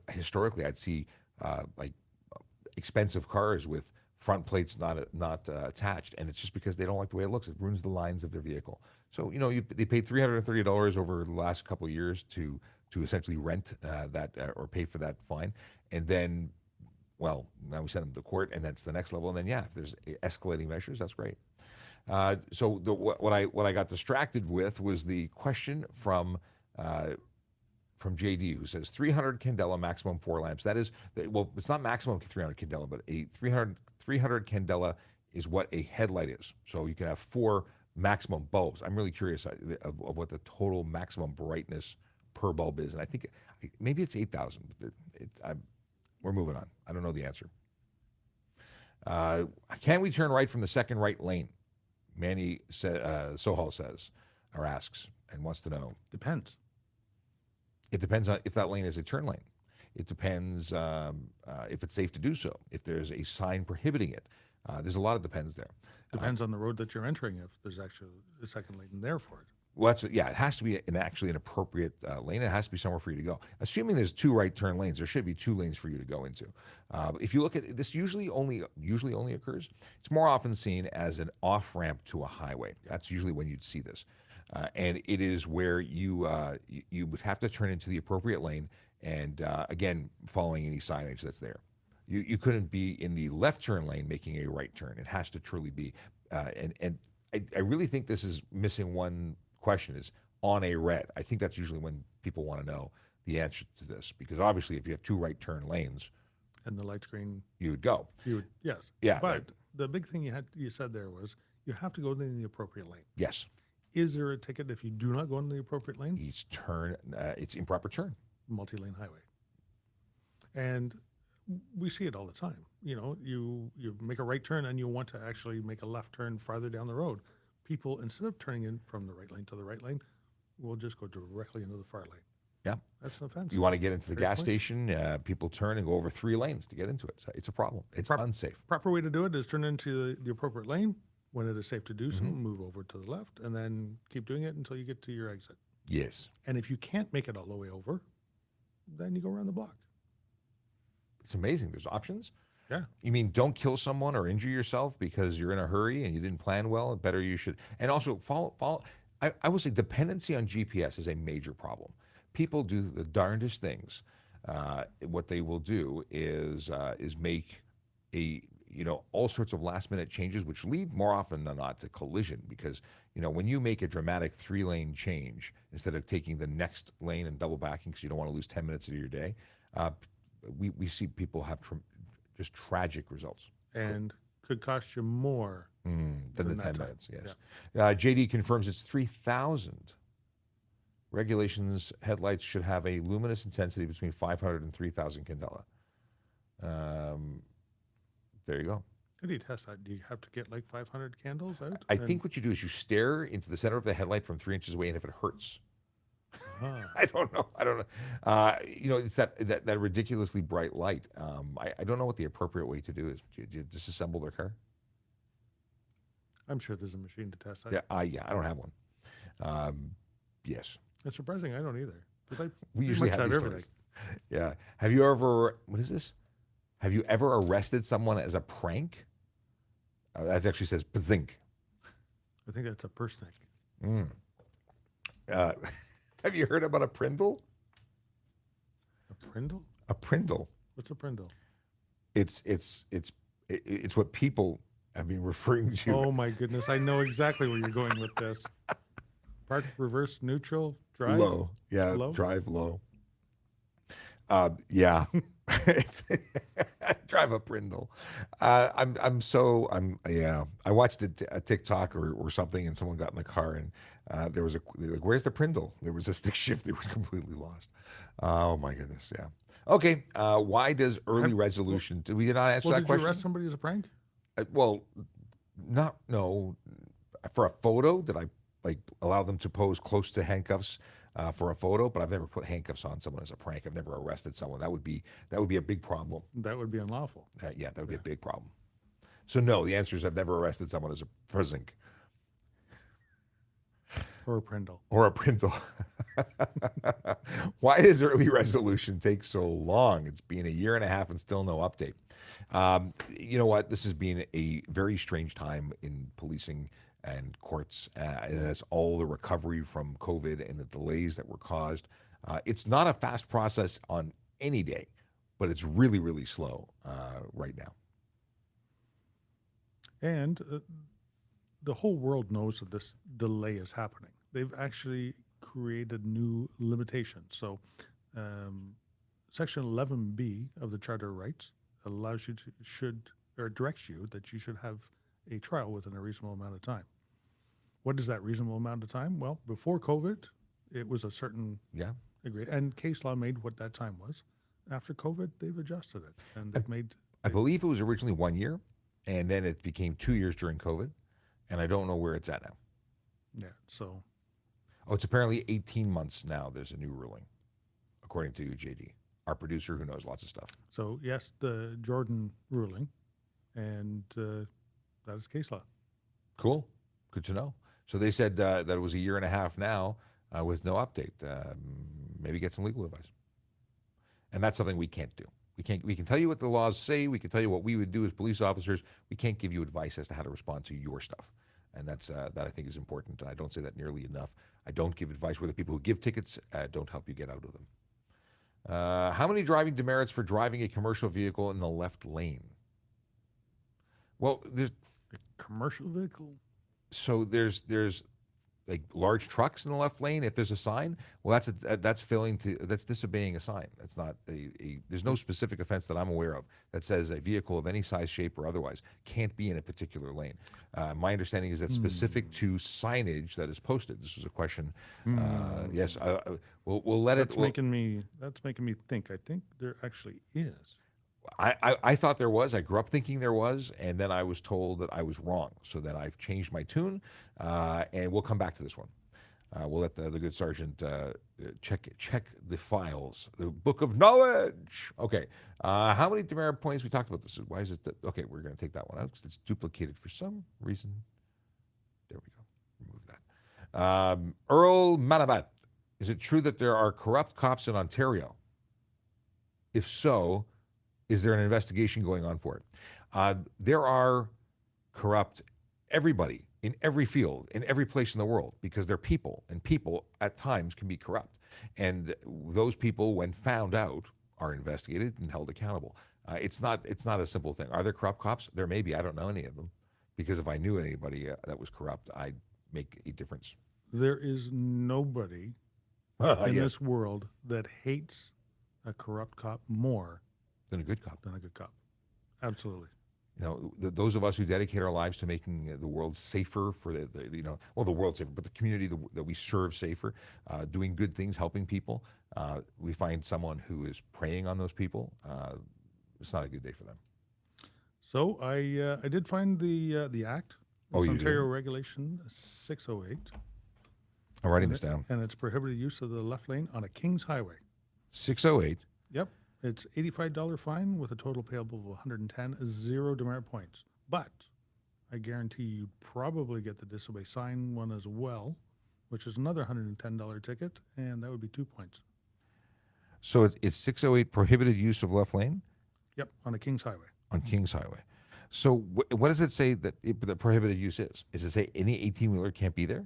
historically I'd see like expensive cars with front plates not attached, and it's just because they don't like the way it looks. It ruins the lines of their vehicle. So they paid $330 over the last couple of years to essentially rent that or pay for that fine, and then, well, now we send them to court, and that's the next level. And then if there's escalating measures, that's great. So what I got distracted with was the question from JD, who says 300 candela maximum 4 lamps. That is, well, it's not maximum 300 candela, but a 300 candela is what a headlight is. So you can have 4 maximum bulbs. I'm really curious of what the total maximum brightness per bulb is, and I think maybe it's 8,000. But we're moving on. I don't know the answer. Can we turn right from the second right lane? Manny Sohal says, or asks, and wants to know. Depends. It depends on if that lane is a turn lane. It depends if it's safe to do so. If there's a sign prohibiting it, there's a lot of depends there. Depends on the road that you're entering. If there's actually a second lane there for it. Well, it has to be actually an appropriate lane. It has to be somewhere for you to go. Assuming there's 2 right turn lanes, there should be 2 lanes for you to go into. If you look at it, this usually only occurs. It's more often seen as an off ramp to a highway. That's usually when you'd see this, and it is where you would have to turn into the appropriate lane, and again, following any signage that's there. You couldn't be in the left turn lane making a right turn. It has to truly be, and I really think this is missing one question is on a red. I think that's usually when people want to know the answer to this, because obviously if you have 2 right turn lanes and the light screen, you would go. Yes. Yeah. But Right. the big thing you said there was you have to go in the appropriate lane. Yes. Is there a ticket if you do not go in the appropriate lane? It's improper turn. Multi-lane highway. And we see it all the time. You make a right turn and you want to actually make a left turn farther down the road, people, instead of turning in from the right lane to the right lane, will just go directly into the far lane. Yeah. That's an offense. You want to get into the There's gas points. station, people turn and go over 3 lanes to get into it. So it's a problem. It's unsafe. Proper way to do it is turn into the appropriate lane. When it is safe to do so, Mm-hmm. move over to the left, and then keep doing it until you get to your exit. Yes. And if you can't make it all the way over, then you go around the block. It's amazing. There's options. Yeah. You mean don't kill someone or injure yourself because you're in a hurry and you didn't plan well? Better you should. And also follow. I would say dependency on GPS is a major problem. People do the darndest things. What they will do is make all sorts of last minute changes, which lead more often than not to collision. Because when you make a dramatic 3-lane change instead of taking the next lane and double backing because you don't want to lose 10 minutes of your day, we see people have just tragic results. And could cost you more Than the than 10 that time. minutes, yes. JD confirms it's 3,000. Regulations headlights should have a luminous intensity between 500 and 3,000 candela. There you go. How do you test that? Do you have to get like 500 candles out? I think what you do is you stare into the center of the headlight from 3 inches away, and if it hurts, I don't know. It's that ridiculously bright light. I don't know what the appropriate way to do is. Do you disassemble their car? I'm sure there's a machine to test that. Yeah, I don't have one. Yes. It's surprising I don't either. 'Cause I We pretty usually much have these everything. stories. Yeah. Have you ever? What is this? Have you ever arrested someone as a prank? That actually says "pzink." I think that's a persnick. Have you heard about a prindle? A prindle? A prindle. What's a prindle? It's what people have been referring to. Oh my goodness! I know exactly where you're going with this. Park, reverse, neutral, drive. Low. Yeah. Low? Drive low. Yeah. It's drive a prindle. Yeah. I watched a TikTok or something, and someone got in the car, and there was they're like, "Where's the prindle?" There was a stick shift. They were completely lost. Oh my goodness. Yeah. Okay. Why does early resolution? Did we not answer Well, that did you question? arrest somebody as a prank? Well, no. For a photo, did I allow them to pose close to handcuffs for a photo? But I've never put handcuffs on someone as a prank. I've never arrested someone. That would be a big problem. That would be unlawful. That would be a big problem. So no, the answer is I've never arrested someone as a prison Or a prindle. or a prindle. Why does early resolution take so long? It's been 1.5 years and still no update. You know what? This has been a very strange time in policing and courts, and that's all the recovery from COVID and the delays that were caused. It's not a fast process on any day, but it's really, really slow right now. And the whole world knows that this delay is happening. They've actually created new limitations. So, Section 11B of the Charter of Rights allows you to directs you that you should have a trial within a reasonable amount of time. What is that reasonable amount of time? Well, before COVID, it was a certain degree, and case law made what that time was. After COVID, they've adjusted it, and they've made. I believe it was originally 1 year, and then it became 2 years during COVID, and I don't know where it's at now. Yeah. So. Oh, it's apparently 18 months now. There's a new ruling, according to JD, our producer who knows lots of stuff. So yes, the Jordan ruling, and that is case law. Cool. Good to know. So they said that it was 1.5 years now with no update. Maybe get some legal advice. And that's something we can't do. We can tell you what the laws say. We can tell you what we would do as police officers. We can't give you advice as to how to respond to your stuff. And that I think is important. And I don't say that nearly enough. I don't give advice where the people who give tickets don't help you get out of them. How many driving demerits for driving a commercial vehicle in the left lane? Well, there's A commercial vehicle. so there's like large trucks in the left lane. If there's a sign, well, that's disobeying a sign. That's not there's no specific offense that I'm aware of that says a vehicle of any size, shape, or otherwise can't be in a particular lane. My understanding is that's specific to signage that is posted. This was a question. Yes, we'll let That's it. making me think. I think there actually is. I thought there was. I grew up thinking there was, and then I was told that I was wrong. So then I've changed my tune, and we'll come back to this one. We'll let the good sergeant check the files, the book of knowledge. Okay, how many demerit points? We talked about this. Why is it that? Okay, we're going to take that one out because it's duplicated for some reason. There we go. Remove that. Earl Manabat, is it true that there are corrupt cops in Ontario? If so, is there an investigation going on for it? There are corrupt everybody in every field, in every place in the world, because they're people, and people at times can be corrupt. And those people, when found out, are investigated and held accountable. It's not a simple thing. Are there corrupt cops? There may be. I don't know any of them, because if I knew anybody that was corrupt, I'd make a difference. There is nobody in Yes. this world that hates a corrupt cop more Than a good cop. than a good cop. Absolutely. You know, those of us who dedicate our lives to making the world safer for the world safer, but the community that we serve safer, doing good things, helping people. We find someone who is preying on those people. It's not a good day for them. So I did find the act. Oh, It's you did? Ontario Regulation 608, I'm writing this down. and it's prohibited use of the left lane on a King's Highway. 608. Yep. It's $85 fine with a total payable of 110, 0 demerit points. But I guarantee you'd probably get the disobey sign one as well, which is another $110 ticket, and that would be 2 points. So it's 608 prohibited use of left lane Yep, on a King's Highway. on Kings Highway. So what does it say that the prohibited use is? Does it say any 18-wheeler can't be there?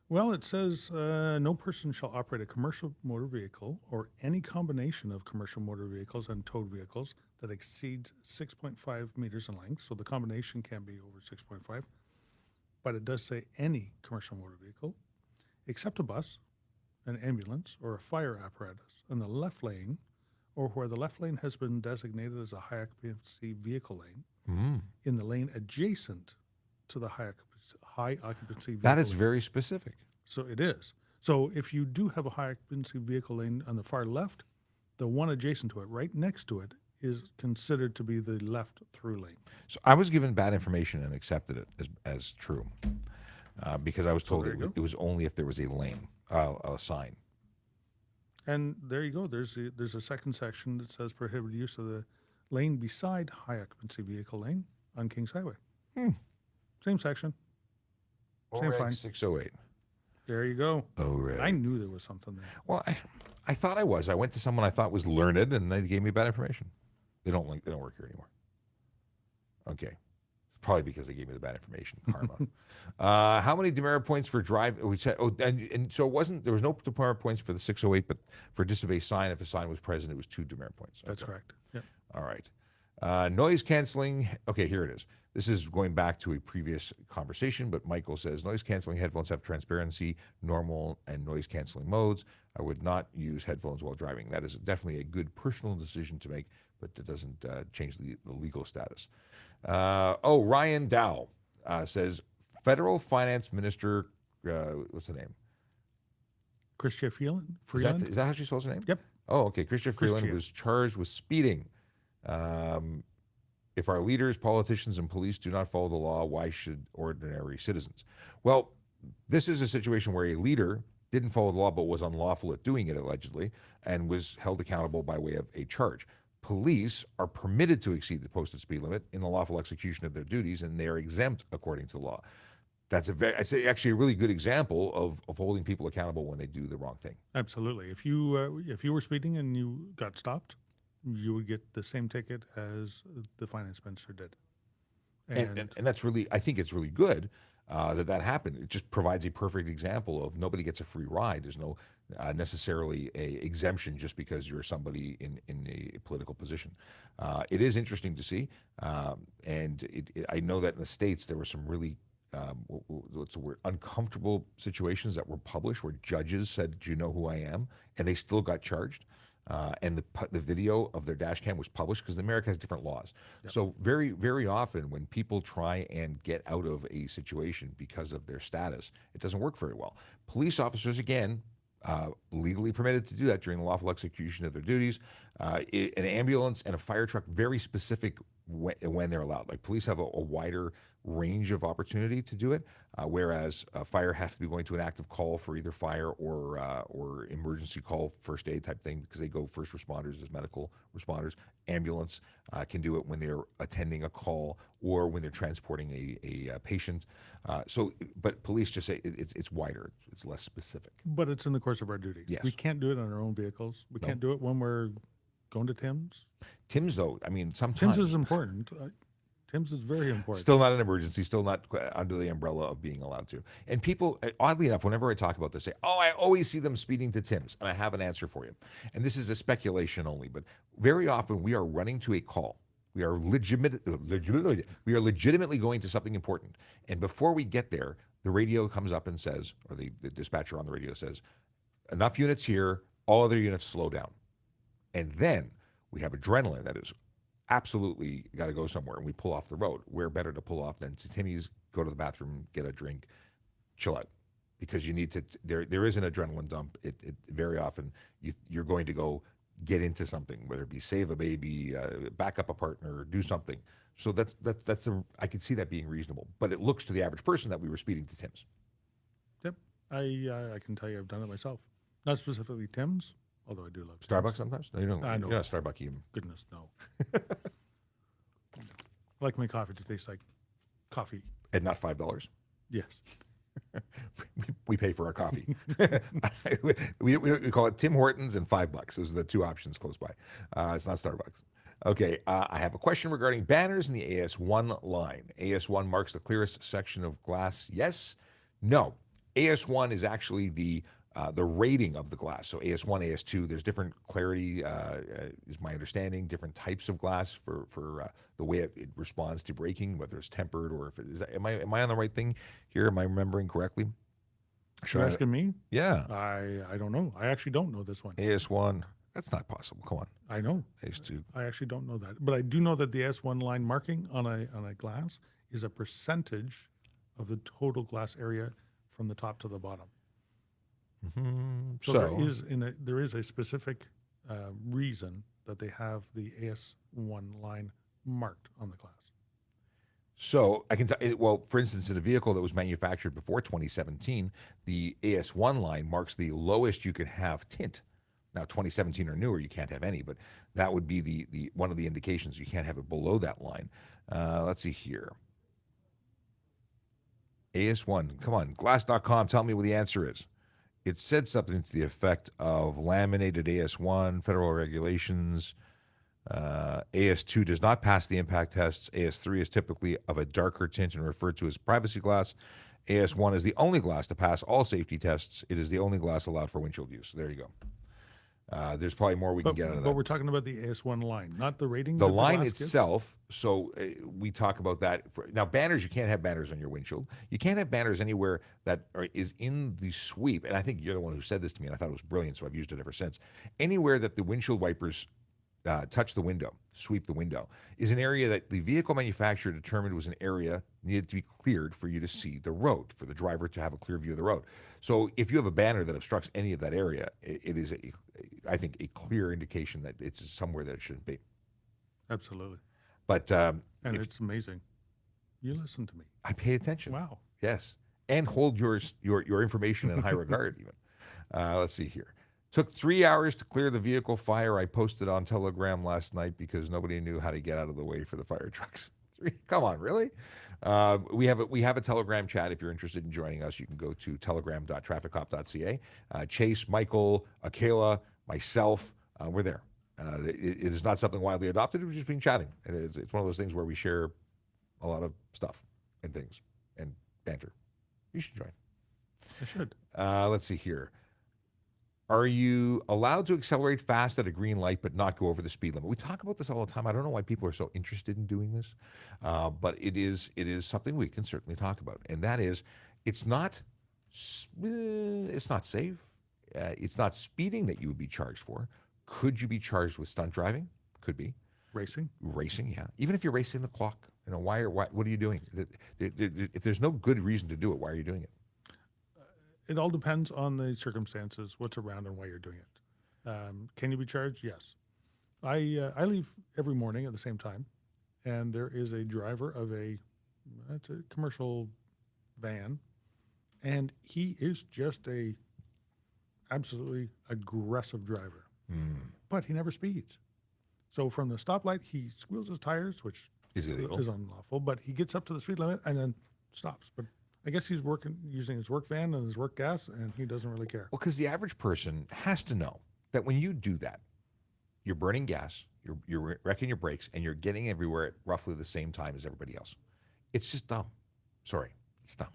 Well, it says no person shall operate a commercial motor vehicle or any combination of commercial motor vehicles and towed vehicles that exceeds 6.5 meters in length. So the combination can be over 6.5, but it does say any commercial motor vehicle, except a bus, an ambulance, or a fire apparatus in the left lane, or where the left lane has been designated as a high occupancy vehicle lane, in the lane adjacent to the high occupancy vehicle That is lane. very specific. So it is. So if you do have a high occupancy vehicle lane on the far left, the one adjacent to it, right next to it, is considered to be the left through lane. So I was given bad information and accepted it as true because I was told there you go. it was only if there was a lane, a sign. And there you go. There's a second section that says prohibited use of the lane beside high occupancy vehicle lane on Kings Highway. Same section. Same OREG fine. 608. There you go. OREG. I knew there was something there. Well, I thought I was. I went to someone I thought was learned, and they gave me bad information. They don't work here anymore. Okay, probably because they gave me the bad information. Karma. How many demerit points for drive? We said. Oh, and so it wasn't. There was no demerit points for the 608, but for disobey sign, if a sign was present, it was 2 demerit points. That's Okay. correct. Yep. All right. Noise canceling. Okay, here it is. This is going back to a previous conversation, but Michael says noise canceling headphones have transparency, normal, and noise canceling modes. I would not use headphones while driving. That is definitely a good personal decision to make, but it doesn't change the legal status. Ryan Dow says Federal Finance Minister, what's the name? Christian Freeland? Is that how she spells her name? Yep. Oh, okay. Christian Freeland Christian. was charged with speeding. If our leaders, politicians, and police do not follow the law, why should ordinary citizens? Well, this is a situation where a leader didn't follow the law but was unlawful at doing it, allegedly, and was held accountable by way of a charge. Police are permitted to exceed the posted speed limit in the lawful execution of their duties, and they are exempt according to law. That's actually a really good example of holding people accountable when they do the wrong thing. Absolutely. If you were speeding and you got stopped, you would get the same ticket as the finance minister did. And that's really, I think it's really good that happened. It just provides a perfect example of nobody gets a free ride. There's no necessarily a exemption just because you're somebody in a political position. It is interesting to see, and I know that in the States there were some really what's the word, uncomfortable situations that were published where judges said, "Do you know who I am?" and they still got charged. And the video of their dash cam was published because America has different laws. Yep. So very, very often when people try and get out of a situation because of their status, it doesn't work very well. Police officers, again, legally permitted to do that during the lawful execution of their duties. An ambulance and a fire truck, very specific when they're allowed. Like police have a wider range of opportunity to do it, whereas fire has to be going to an active call for either fire or emergency call, first aid type thing, because they go first responders as medical responders. Ambulance can do it when they're attending a call or when they're transporting a patient. But police just say it's wider, it's less specific. But it's in the course of our duties. Yes. We can't do it on our own vehicles. We can't do it when we're going to Tim's. Tim's, though, I mean, sometimes Tim's is important. Tim's is very important. still not an emergency, still not under the umbrella of being allowed to. And people, oddly enough, whenever I talk about this, say, "Oh, I always see them speeding to Tim's," and I have an answer for you. And this is a speculation only, but very often we are running to a call. We are legitimately going to something important, and before we get there, the radio comes up and says, or the dispatcher on the radio says, "Enough units here. All other units slow down." And then we have adrenaline that is absolutely got to go somewhere, and we pull off the road. Where better to pull off than to Timmy's, go to the bathroom, get a drink, chill out, because you need to. There is an adrenaline dump. It very often you're going to go get into something, whether it be save a baby, back up a partner, do something. So I could see that being reasonable, but it looks to the average person that we were speeding to Tim's. Yep. I can tell you I've done it myself. Not specifically Tim's, although I do love Tim's. Starbucks sometimes? No, you don't. I know. You're not a Starbucks even. Goodness, no. I like my coffee to taste like coffee. And not $5. Yes. We pay for our coffee. we call it Tim Hortons and $5. Those are the two options close by. It's not Starbucks. Okay, I have a question regarding banners in the AS1 line. AS1 marks the clearest section of glass. Yes? No. AS1 is actually the rating of the glass. So AS1, AS2, there's different clarity, is my understanding, different types of glass for the way it responds to breaking, whether it's tempered or if it is. Am I on the right thing here? Am I remembering correctly? You're asking me? Yeah. I don't know. I actually don't know this one. AS1, that's not possible. Come on. I know. AS2. I actually don't know that. But I do know that the S1 line marking on a glass is a percentage of the total glass area from the top to the bottom. Mm-hmm. So there is a specific reason that they have the AS1 line marked on the glass. So I can tell. Well, for instance, in a vehicle that was manufactured before 2017, the AS1 line marks the lowest you can have tint. Now, 2017 or newer, you can't have any, but that would be the one of the indications. You can't have it below that line. Let's see here. AS1, come on, glass.com, tell me what the answer is. It said something to the effect of laminated AS1, federal regulations. AS2 does not pass the impact tests. AS3 is typically of a darker tint and referred to as privacy glass. AS1 is the only glass to pass all safety tests. It is the only glass allowed for windshield use. There you go. There's probably more we can get out of that. But we're talking about the AS1 line, not the rating. The that line glass gives? itself, so we talk about that. Now, banners, you can't have banners on your windshield. You can't have banners anywhere that is in the sweep. And I think you're the one who said this to me, and I thought it was brilliant, so I've used it ever since. Anywhere that the windshield wipers touch the window, sweep the window, is an area that the vehicle manufacturer determined was an area needed to be cleared for you to see the road, for the driver to have a clear view of the road. So if you have a banner that obstructs any of that area, it is, I think, a clear indication that it's somewhere that it shouldn't be. Absolutely. But and it's amazing. You listen to me. I pay attention. Wow. Yes, and hold your information in high regard. Even. Let's see here. Took 3 hours to clear the vehicle fire. I posted on Telegram last night because nobody knew how to get out of the way for the fire trucks. Come on, really? We have a Telegram chat. If you're interested in joining us, you can go to telegram.trafficcop.ca. Chase, Michael, Akela, myself, we're there. It is not something widely adopted. We've just been chatting. It's one of those things where we share a lot of stuff and things and banter. You should join. I should. Let's see here. Are you allowed to accelerate fast at a green light but not go over the speed limit? We talk about this all the time. I don't know why people are so interested in doing this, but it is something we can certainly talk about. And that is, it's not safe. It's not speeding that you would be charged for. Could you be charged with stunt driving? Could be. Racing, yeah. Even if you're racing the clock, why? What are you doing? If there's no good reason to do it, why are you doing it? It all depends on the circumstances, what's around, and why you're doing it. Can you be charged? Yes. I leave every morning at the same time, and there is a driver of it's a commercial van, and he is just a absolutely aggressive driver, but he never speeds. So from the stoplight, he squeals his tires, which Is illegal. is unlawful, but he gets up to the speed limit and then stops. But I guess he's using his work van and his work gas, and he doesn't really care. Well, because the average person has to know that when you do that, you're burning gas, you're wrecking your brakes, and you're getting everywhere at roughly the same time as everybody else. It's just dumb. Sorry, it's dumb.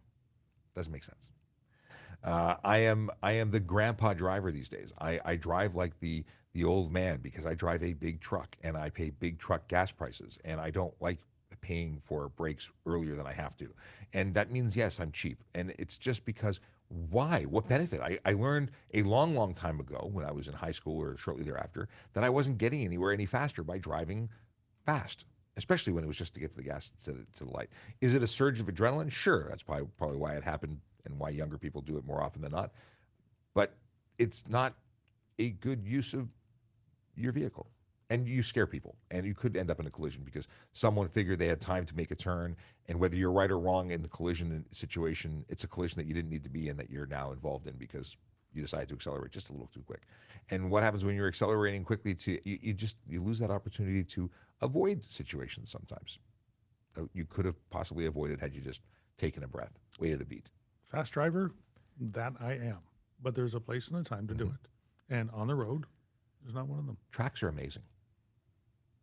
Doesn't make sense. I am the grandpa driver these days. I drive like the old man because I drive a big truck and I pay big truck gas prices, and I don't like paying for brakes earlier than I have to. And that means, yes, I'm cheap. And it's just because why? What benefit? I learned a long, long time ago when I was in high school or shortly thereafter that I wasn't getting anywhere any faster by driving fast, especially when it was just to get to the gas to the light. Is it a surge of adrenaline? Sure. That's probably why it happened and why younger people do it more often than not. But it's not a good use of your vehicle. And you scare people, and you could end up in a collision because someone figured they had time to make a turn, and whether you're right or wrong in the collision situation, it's a collision that you didn't need to be in that you're now involved in because you decided to accelerate just a little too quick. And what happens when you're accelerating quickly? You lose that opportunity to avoid situations sometimes. You could have possibly avoided had you just taken a breath, waited a beat. Fast driver, that I am. But there's a place and a time to do it. And on the road is not one of them. Tracks are amazing.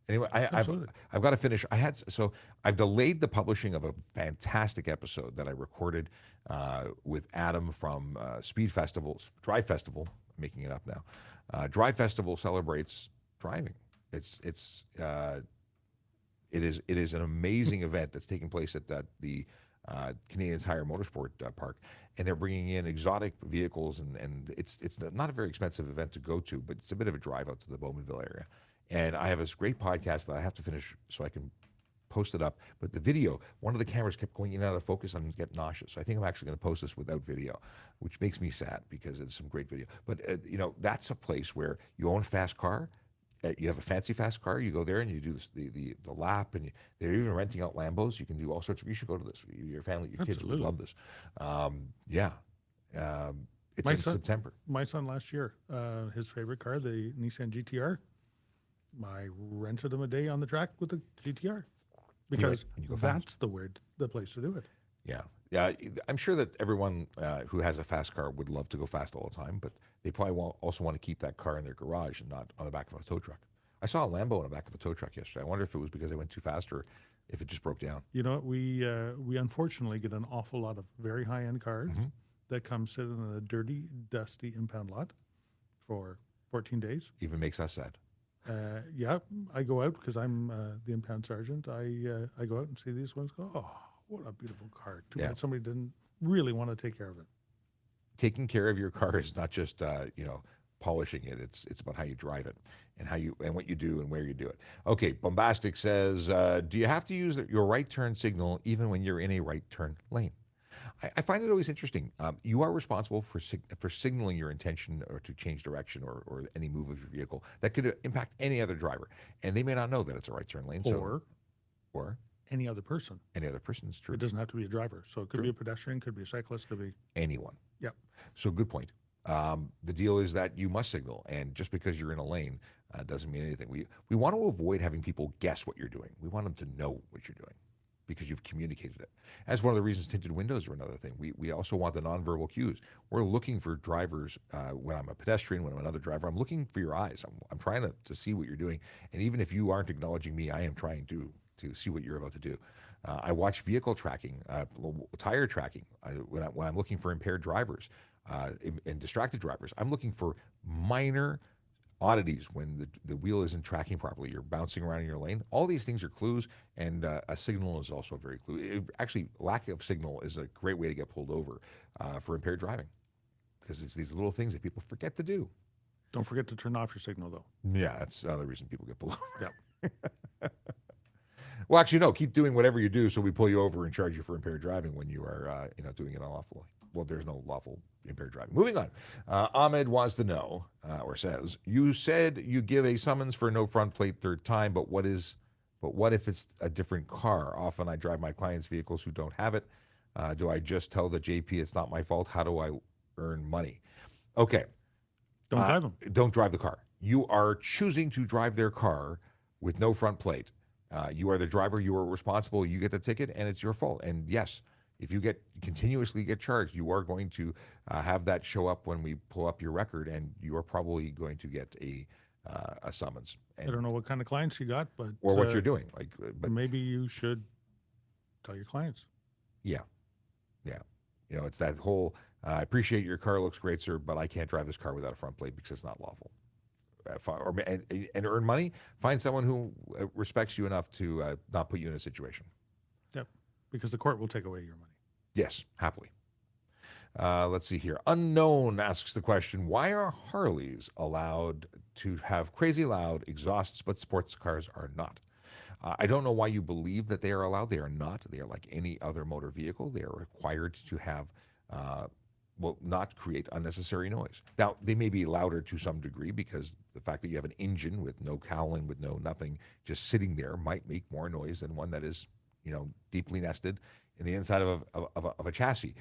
Anyway, Absolutely. I've got to finish. I've delayed the publishing of a fantastic episode that I recorded with Adam from Drive Festival. I'm making it up now. Drive Festival celebrates driving. It is an amazing event that's taking place at the Canadian Tire Motorsport Park, and they're bringing in exotic vehicles, and it's not a very expensive event to go to, but it's a bit of a drive out to the Bowmanville area. And I have this great podcast that I have to finish so I can post it up. But the video, one of the cameras kept going in and out of focus and get nauseous. So I think I'm actually going to post this without video, which makes me sad because it's some great video. But that's a place where you own a fast car. You have a fancy fast car. You go there and you do the lap, and they're even renting out Lambos. You can do all sorts of. You should go to this. Your family, your kids would love this. It's in September. My son last year, his favorite car, the Nissan GTR. I rented him a day on the track with the GTR because that's the place to do it. Yeah. I'm sure that everyone who has a fast car would love to go fast all the time, but they probably also want to keep that car in their garage and not on the back of a tow truck. I saw a Lambo on the back of a tow truck yesterday. I wonder if it was because I went too fast or if it just broke down. You know, we unfortunately get an awful lot of very high-end cars that come sit in a dirty, dusty impound lot for 14 days. Even makes us sad. I go out because I'm the impound sergeant. I go out and see these ones. Go, oh, what a beautiful car! Too bad somebody didn't really want to take care of it. Taking care of your car is not just polishing it. It's about how you drive it and what you do and where you do it. Okay, Bombastic says, do you have to use your right turn signal even when you're in a right turn lane? I find it always interesting. You are responsible for signaling your intention or to change direction or any move of your vehicle that could impact any other driver, and they may not know that it's a right turn lane. Or any other person. Any other person is true. It doesn't have to be a driver, so it could be a pedestrian, could be a cyclist, could be anyone. Yep. So good point. The deal is that you must signal, and just because you're in a lane doesn't mean anything. We want to avoid having people guess what you're doing. We want them to know what you're doing, because you've communicated it. That's one of the reasons tinted windows are another thing. We also want the nonverbal cues. We're looking for drivers, when I'm a pedestrian, when I'm another driver, I'm looking for your eyes. I'm trying to see what you're doing. And even if you aren't acknowledging me, I am trying to see what you're about to do. I watch vehicle tracking, tire tracking. When I'm looking for impaired drivers and distracted drivers, I'm looking for minor oddities when the wheel isn't tracking properly. You're bouncing around in your lane. All these things are clues, and a signal is also a very clue. Actually, lack of signal is a great way to get pulled over for impaired driving, because it's these little things that people forget to do. Don't forget to turn off your signal, though. Yeah, that's another reason people get pulled over. Yep. Well, actually, no. Keep doing whatever you do, so we pull you over and charge you for impaired driving when you are, doing it unlawfully. well, there's no lawful impaired driving. Moving on. Ahmed wants to know, or says, you said you give a summons for no front plate third time, but what if it's a different car? Often I drive my clients' vehicles who don't have it. Do I just tell the JP it's not my fault? How do I earn money? Okay. Don't drive them. Don't drive the car. You are choosing to drive their car with no front plate. You are the driver. You are responsible. You get the ticket, and it's your fault. And yes, if you continuously get charged, you are going to have that show up when we pull up your record, and you are probably going to get a summons. I don't know what kind of clients you got, but or what you're doing. But maybe you should tell your clients. yeah, yeah. It's that whole. I appreciate your car looks great, sir, but I can't drive this car without a front plate because it's not lawful. And earn money. Find someone who respects you enough to not put you in a situation. Yep, because the court will take away your money. Yes, happily. Let's see here. Unknown asks the question, why are Harleys allowed to have crazy loud exhausts, but sports cars are not? I don't know why you believe that they are allowed. They are not. They are like any other motor vehicle. They are required to have, not create unnecessary noise. Now, they may be louder to some degree because the fact that you have an engine with no cowling, with no nothing, just sitting there might make more noise than one that is, deeply nested in the inside of a chassis.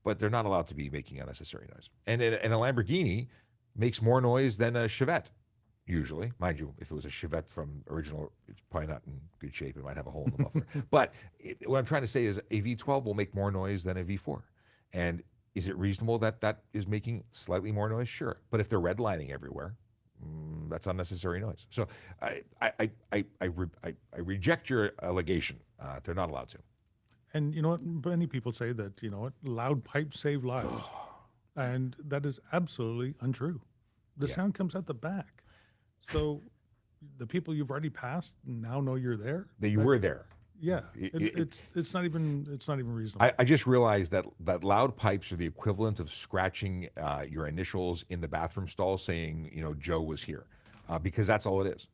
But they're not allowed to be making unnecessary noise. And a Lamborghini makes more noise than a Chevette, usually. Mind you, if it was a Chevette from original, it's probably not in good shape. It might have a hole in the muffler. But what I'm trying to say is a V12 will make more noise than a V4. And is it reasonable that is making slightly more noise? Sure. But if they're redlining everywhere, that's unnecessary noise. So I reject your allegation. They're not allowed to. And you know what? Many people say that, loud pipes save lives. And that is absolutely untrue. The sound comes out the back. So the people you've already passed now know you're there. That you were there. Yeah. It's not even reasonable. I just realized that loud pipes are the equivalent of scratching your initials in the bathroom stall saying, Joe was here. Because that's all it is.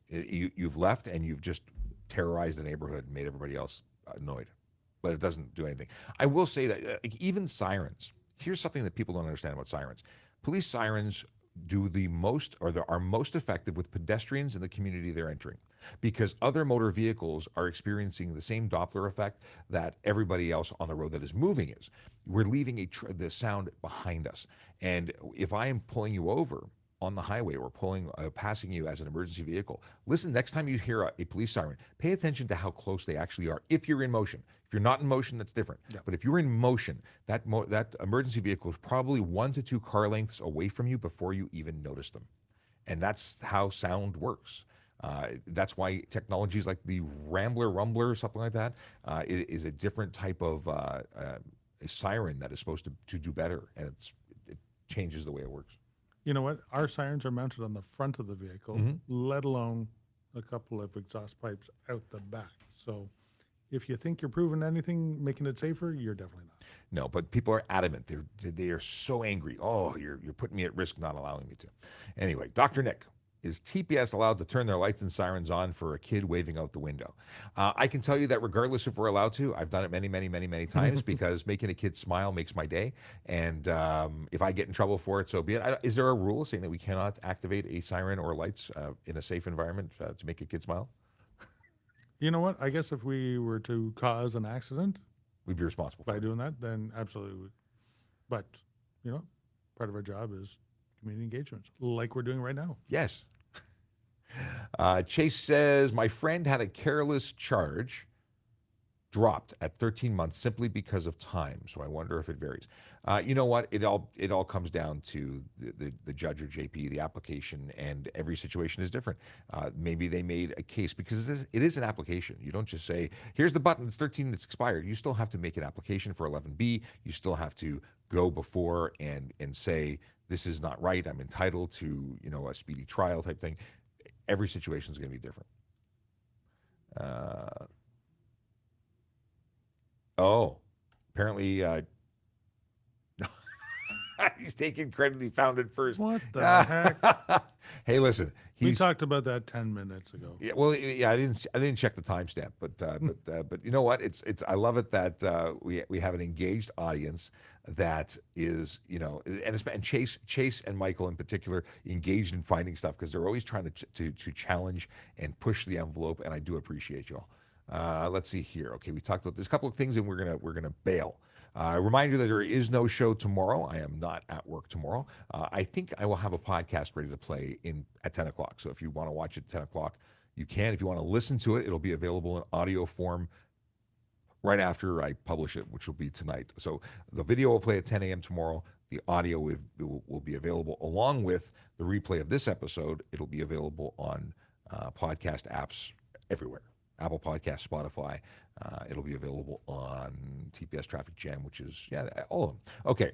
You've left and you've just terrorized the neighborhood and made everybody else annoyed. But it doesn't do anything. I will say that even sirens, here's something that people don't understand about sirens. Police sirens do the most, or are most effective with pedestrians in the community they're entering, because other motor vehicles are experiencing the same Doppler effect that everybody else on the road that is moving is. We're leaving the sound behind us. And if I am pulling you over on the highway or passing you as an emergency vehicle, listen, next time you hear a police siren, pay attention to how close they actually are. If you're in motion, if you're not in motion, that's different. Yeah. But if you're in motion, that emergency vehicle is probably 1 to 2 car lengths away from you before you even notice them. And that's how sound works. That's why technologies like the Rumbler, or something like that, is a different type of a siren that is supposed to do better. And it changes the way it works. You know what? Our sirens are mounted on the front of the vehicle, let alone a couple of exhaust pipes out the back. So if you think you're proving anything, making it safer, you're definitely not. No, but people are adamant. They are so angry. Oh, you're putting me at risk, not allowing me to. Anyway, Dr. Nick, is TPS allowed to turn their lights and sirens on for a kid waving out the window? I can tell you that regardless if we're allowed to, I've done it many, many, many, many times because making a kid smile makes my day. And if I get in trouble for it, so be it. Is there a rule saying that we cannot activate a siren or lights in a safe environment to make a kid smile? You know what? I guess if we were to cause an accident, we'd be responsible by doing that, then absolutely would. But, part of our job is community engagement, like we're doing right now. Yes. Chase says, my friend had a careless charge dropped at 13 months simply because of time. So I wonder if it varies. You know what? It all comes down to the judge or JP, the application, and every situation is different. Maybe they made a case because it is an application. You don't just say, here's the button, it's 13, it's expired. You still have to make an application for 11B. You still have to go before and say, this is not right. I'm entitled to, a speedy trial type thing. Every situation is going to be different. Apparently, he's taking credit. He found it first. What the heck? Hey, listen, We talked about that 10 minutes ago. Yeah, well, yeah, I didn't check the timestamp, but you know what? I love it that we have an engaged audience that is, and Chase and Michael in particular engaged in finding stuff because they're always trying to challenge and push the envelope, and I do appreciate you all. Let's see here. Okay, we talked about there's a couple of things, and we're gonna bail. Remind you that there is no show tomorrow. I am not at work tomorrow. I think I will have a podcast ready to play at 10 o'clock. So if you want to watch it at 10 o'clock, you can. If you want to listen to it, it'll be available in audio form right after I publish it, which will be tonight. So the video will play at 10 a.m. tomorrow. The audio will be available along with the replay of this episode. It'll be available on podcast apps everywhere. Apple Podcast, Spotify. It'll be available on TPS Traffic Jam, which is, all of them. Okay.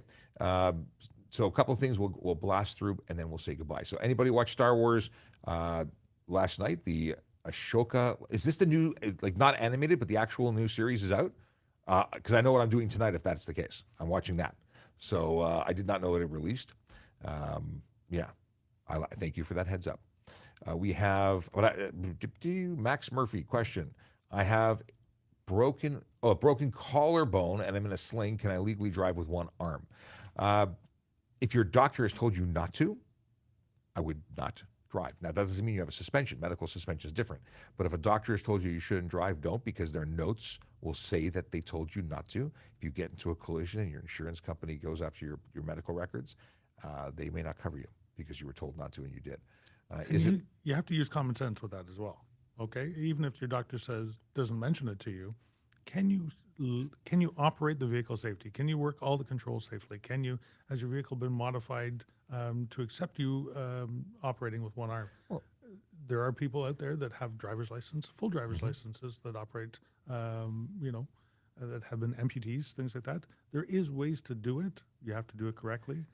So a couple of things we'll blast through, and then we'll say goodbye. So anybody watch Star Wars last night? The Ashoka, is this the new, like not animated, but the actual new series is out? Because I know what I'm doing tonight if that's the case. I'm watching that. So I did not know it had released. Yeah. I thank you for that heads up. We have Max Murphy question. I have broken collarbone and I'm in a sling. Can I legally drive with one arm? If your doctor has told you not to, I would not drive. Now, that doesn't mean you have a suspension. Medical suspension is different. But if a doctor has told you you shouldn't drive, don't, because their notes will say that they told you not to. If you get into a collision and your insurance company goes after your medical records, they may not cover you because you were told not to and you did. You have to use common sense with that as well. Okay, even if your doctor doesn't mention it to you, can you operate the vehicle safely? Can you work all the controls safely? Has your vehicle been modified to accept you operating with one arm? Well, there are people out there that have full driver's licenses that operate, that have been amputees, things like that. There is ways to do it. You have to do it correctly,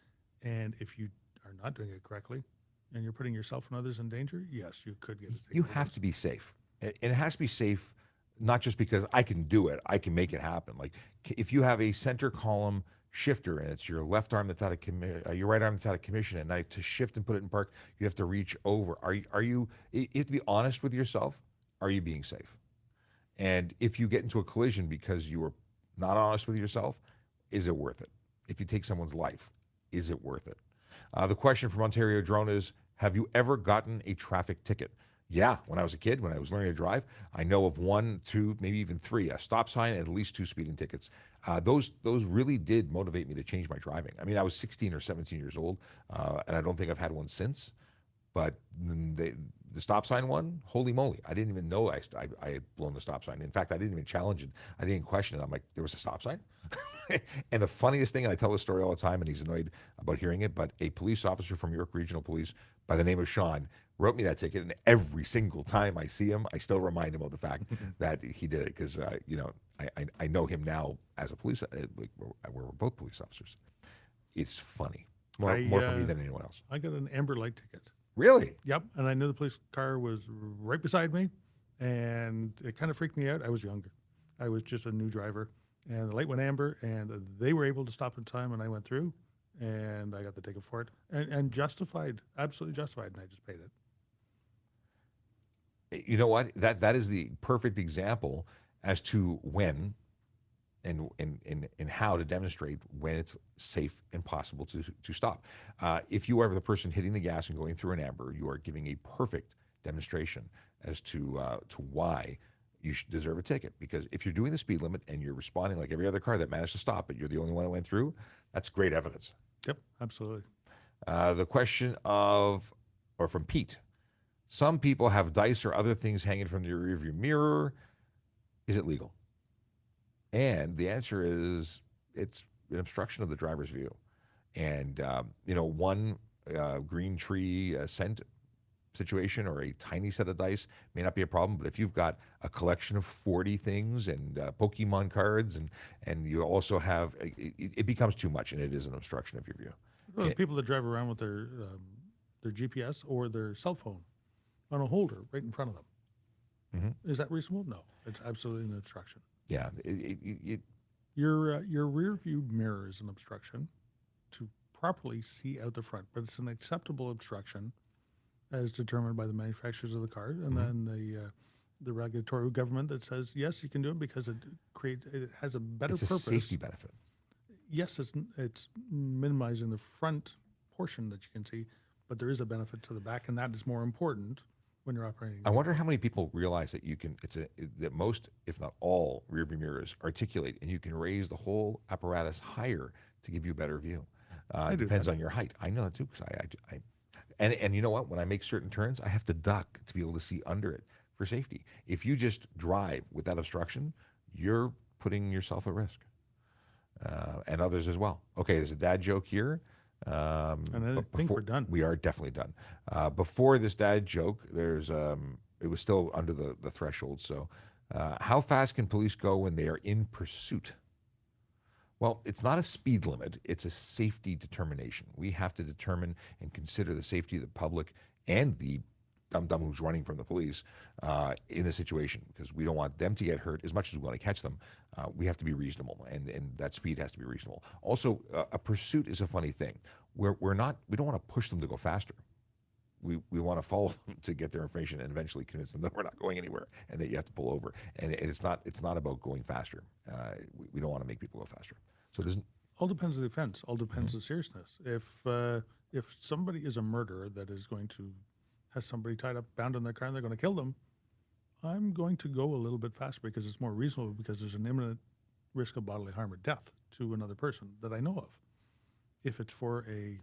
and if you are not doing it correctly, and you're putting yourself and others in danger, yes, you could get it. You have to be safe. And it has to be safe, not just because I can do it, I can make it happen. Like if you have a center column shifter and it's your left arm that's out of your right arm that's out of commission at night, to shift and put it in park, you have to reach over. You have to be honest with yourself. Are you being safe? And if you get into a collision because you were not honest with yourself, is it worth it? If you take someone's life, is it worth it? The question from Ontario Drone is, have you ever gotten a traffic ticket? Yeah, when I was a kid, when I was learning to drive, I know of 1, 2, maybe even 3, a stop sign and at least 2 speeding tickets. Those really did motivate me to change my driving. I mean, I was 16 or 17 years old, and I don't think I've had one since. But the stop sign one, holy moly, I didn't even know I had blown the stop sign. In fact, I didn't even challenge it. I didn't question it. I'm like, there was a stop sign? And the funniest thing, and I tell this story all the time, and he's annoyed about hearing it, but a police officer from York Regional Police by the name of Sean wrote me that ticket, and every single time I see him, I still remind him of the fact that he did it, because I know him now as a police. We're both police officers. It's funny, more for me than anyone else. I got an amber light ticket. Really? Yep, and I knew the police car was right beside me, and it kind of freaked me out. I was younger. I was just a new driver, and the light went amber, and they were able to stop in time, and I went through, and I got the ticket for it, and justified, absolutely justified, and I just paid it. You know what? That is the perfect example as to when and how to demonstrate when it's safe and possible to stop. If you are the person hitting the gas and going through an amber, you are giving a perfect demonstration as to why you should deserve a ticket. Because if you're doing the speed limit and you're responding like every other car that managed to stop, but you're the only one that went through, that's great evidence. Yep, absolutely. The question from Pete. Some people have dice or other things hanging from the rearview mirror. Is it legal? And the answer is it's an obstruction of the driver's view. And, one green tree scent situation or a tiny set of dice may not be a problem. But if you've got a collection of 40 things and Pokemon cards and you also have, it becomes too much and it is an obstruction of your view. Well, people that drive around with their GPS or their cell phone on a holder right in front of them. Mm-hmm. Is that reasonable? No, it's absolutely an obstruction. Yeah. Your rear view mirror is an obstruction to properly see out the front, but it's an acceptable obstruction as determined by the manufacturers of the car, and then the regulatory government that says yes, you can do it because it has a better It's a purpose. safety benefit. Yes, it's minimizing the front portion that you can see, but there is a benefit to the back, and that is more important when you're operating. I wonder how many people realize that you can. That most, if not all, rearview mirrors articulate, and you can raise the whole apparatus higher to give you a better view. It do depends that. on your height. I know that too, because and you know what? When I make certain turns, I have to duck to be able to see under it for safety. If you just drive with that obstruction, you're putting yourself at risk, and others as well. Okay, there's a dad joke here. And I But think we're done. We are definitely done. Before this dad joke, it was still under the threshold. So, how fast can police go when they are in pursuit? Well, it's not a speed limit, it's a safety determination. We have to determine and consider the safety of the public and the dum-dum who's running from the police in the situation, because we don't want them to get hurt as much as we want to catch them. We have to be reasonable, and that speed has to be reasonable. Also, a pursuit is a funny thing. We don't want to push them to go faster. We want to follow them to get their information and eventually convince them that we're not going anywhere and that you have to pull over. And it's not about going faster. We don't want to make people go faster. So there's All depends on the offense. All depends on the seriousness. If somebody is a murderer that is going to has somebody tied up, bound in their car, and they're going to kill them, I'm going to go a little bit faster because it's more reasonable, because there's an imminent risk of bodily harm or death to another person that I know of. If it's for I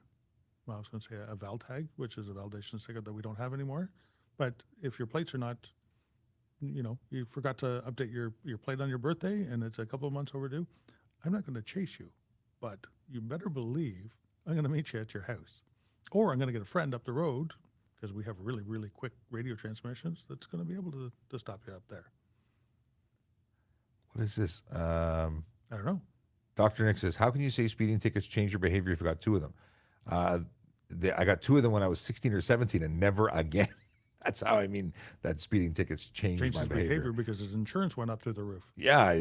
was going to say a val tag, which is a validation sticker that we don't have anymore. But if your plates are not, you forgot to update your plate on your birthday and it's a couple of months overdue, I'm not going to chase you. But you better believe I'm going to meet you at your house. Or I'm going to get a friend up the road, because we have really, really quick radio transmissions, that's going to be able to stop you up there. what is this? I don't know. Dr. Nick says, how can you say speeding tickets change your behavior if you got two of them? I got two of them when I was 16 or 17 and never again. That's how I mean that speeding tickets changed Changes my behavior. because his insurance went up through the roof. Yeah,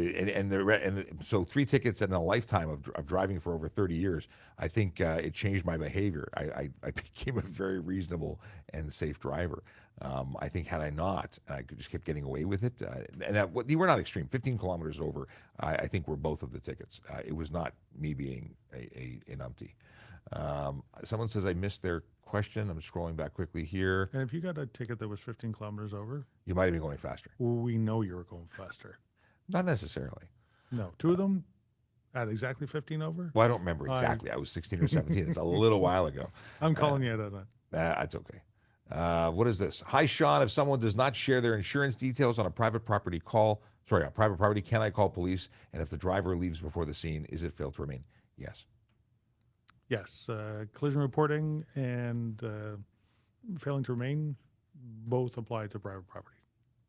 so 3 tickets in a lifetime of driving for over 30 years. I think it changed my behavior. I became a very reasonable and safe driver. I think had I not, I could just kept getting away with it. They were not extreme. 15 kilometers over, I think, were both of the tickets. It was not me being an umpty. Someone says I missed their question. I'm scrolling back quickly here. And if you got a ticket that was 15 kilometers over, You might have been going faster. we know you were going faster. Not necessarily. No, two of them at exactly 15 over. Well, I don't remember exactly. I was 16 or 17. It's a little while ago. I'm calling you out on that. That's okay. What is this? Hi, Sean. If someone does not share their insurance details on a private property, can I call police? And if the driver leaves before the scene, is it failed to remain? Yes. Yes, collision reporting and failing to remain both apply to private property.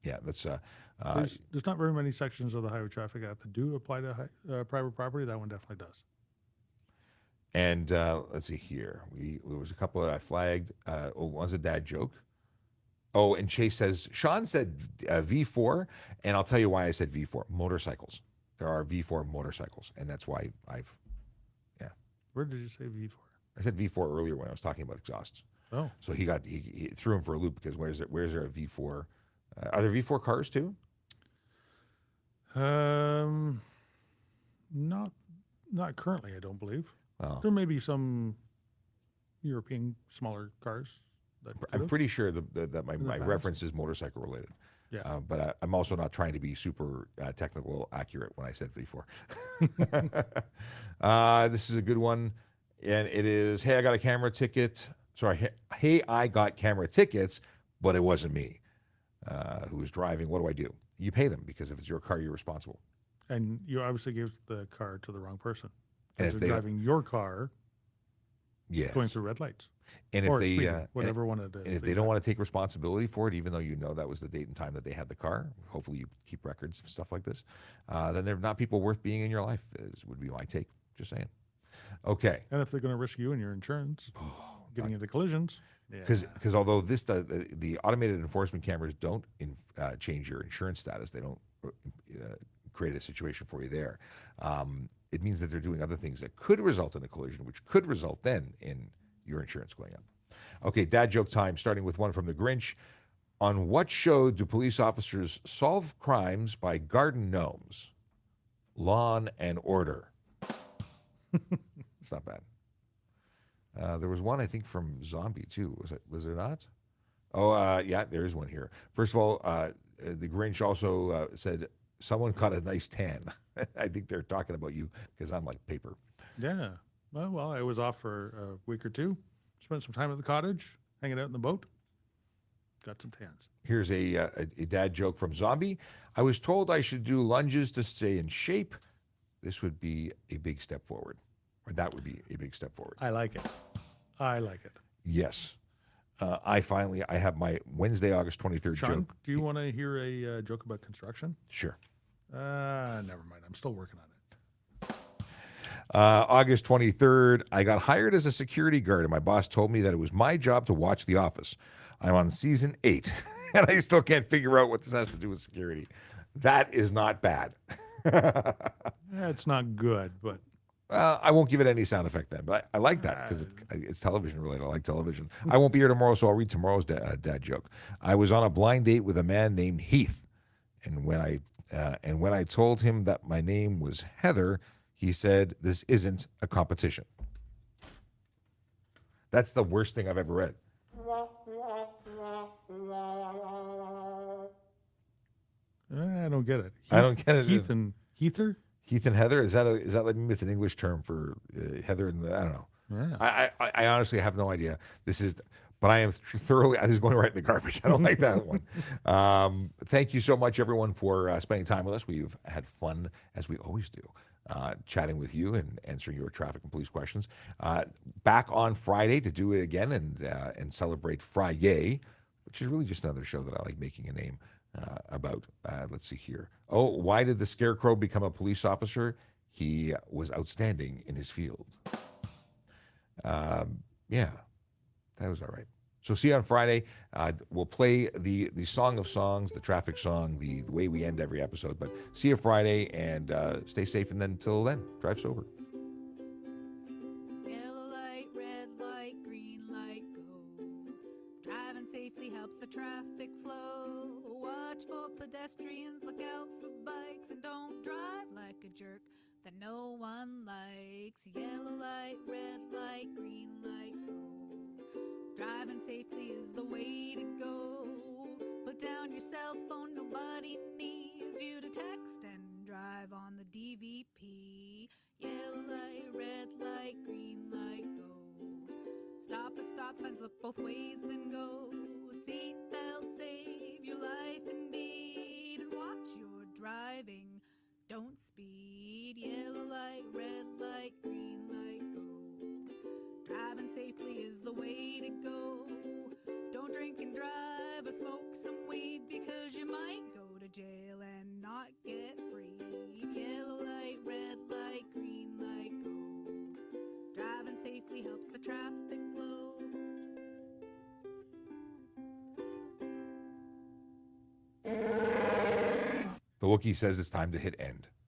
Yeah, that's There's not very many sections of the Highway Traffic Act that do apply to private property. That one definitely does. and let's see here. There was a couple that I flagged. One's a dad joke. Oh, and Chase says, Sean said V4, and I'll tell you why I said V4. Motorcycles. There are V4 motorcycles, and that's why Where did you say V4? I said V4 earlier when I was talking about exhausts. Oh, So he threw him for a loop, because where's there a V4? Are there V4 cars too? not currently, I don't believe. Well, There may be some European smaller cars that I'm could've. pretty sure that my past. reference is motorcycle related. Yeah. But I'm also not trying to be super technical accurate when I said V4. This is a good one. And it is, hey, I got a camera ticket. Sorry, hey, I got camera tickets, but it wasn't me who was driving. What do I do? You pay them, because if it's your car, you're responsible. And you obviously gave the car to the wrong person. And Because if they're they- driving your car Yes. going through red lights. And if or they, speeding, whatever one it is. and if they don't want to take responsibility for it, even though you know that was the date and time that they had the car, hopefully you keep records of stuff like this, then they're not people worth being in your life, would be my take. Just saying. Okay. And if they're going to risk you and your insurance getting into collisions, Because although the automated enforcement cameras don't change your insurance status, they don't create a situation for you there. It means that they're doing other things that could result in a collision, which could result then in your insurance going up. Okay, dad joke time, starting with one from the Grinch. On what show do police officers solve crimes by garden gnomes? Lawn and Order. It's not bad. There was one, I think, from Zombie, too. Was there not? Oh, yeah, there is one here. First of all, the Grinch also said, someone caught a nice tan. I think they're talking about you because I'm like paper. Yeah. Well, I was off for a week or two. Spent some time at the cottage, hanging out in the boat. Got some tans. Here's a dad joke from Zombie. I was told I should do lunges to stay in shape. This would be a big step forward. Or that would be a big step forward. I like it. I like it. Yes. I have my Wednesday, August 23rd Sean, joke. do you want to hear a joke about construction? Sure. Never mind. I'm still working on it. August 23rd, I got hired as a security guard, and my boss told me that it was my job to watch The Office. I'm on season 8, and I still can't figure out what this has to do with security. That is not bad. It's not good, but I won't give it any sound effect then, but I like that because it's television related. I like television. I won't be here tomorrow, so I'll read tomorrow's dad joke. I was on a blind date with a man named Heath, and when I told him that my name was Heather, he said, "This isn't a competition." That's the worst thing I've ever read. I don't get it. I don't get it. Heath and Heather? Heath and Heather, is that like, maybe it's an English term for Heather and I don't know. Yeah. I honestly have no idea. But I am thoroughly. This is going right in the garbage. I don't like that one. Thank you so much, everyone, for spending time with us. We've had fun as we always do, chatting with you and answering your traffic and police questions. Back on Friday to do it again and celebrate Friday, which is really just another show that I like making a name about. Let's see here. Oh, why did the Scarecrow become a police officer? He was outstanding in his field. Yeah, that was all right. So see you on Friday. We'll play the Song of Songs, the traffic song, the way we end every episode. But see you Friday, and stay safe. And then until then, drive sober. Yellow light, red light, green light, go. Driving safely helps the traffic flow. Watch for pedestrians, look out for bikes, and don't drive like a jerk that no one likes. Yellow light, red light, green light, go. Driving safely is the way to go. Put down your cell phone, nobody needs you to text and drive on the DVP. Yellow light, red light, green light, go. Stop at stop signs, look both ways, then go. Seatbelt save your life indeed. And watch your driving, don't speed. Yellow light, red light, green light, go. Driving safely is the way to go. Don't drink and drive or smoke some weed, because you might go to jail and not get free. Yellow light, red light, green light, go. Driving safely helps the traffic flow. The Wookiee says it's time to hit end.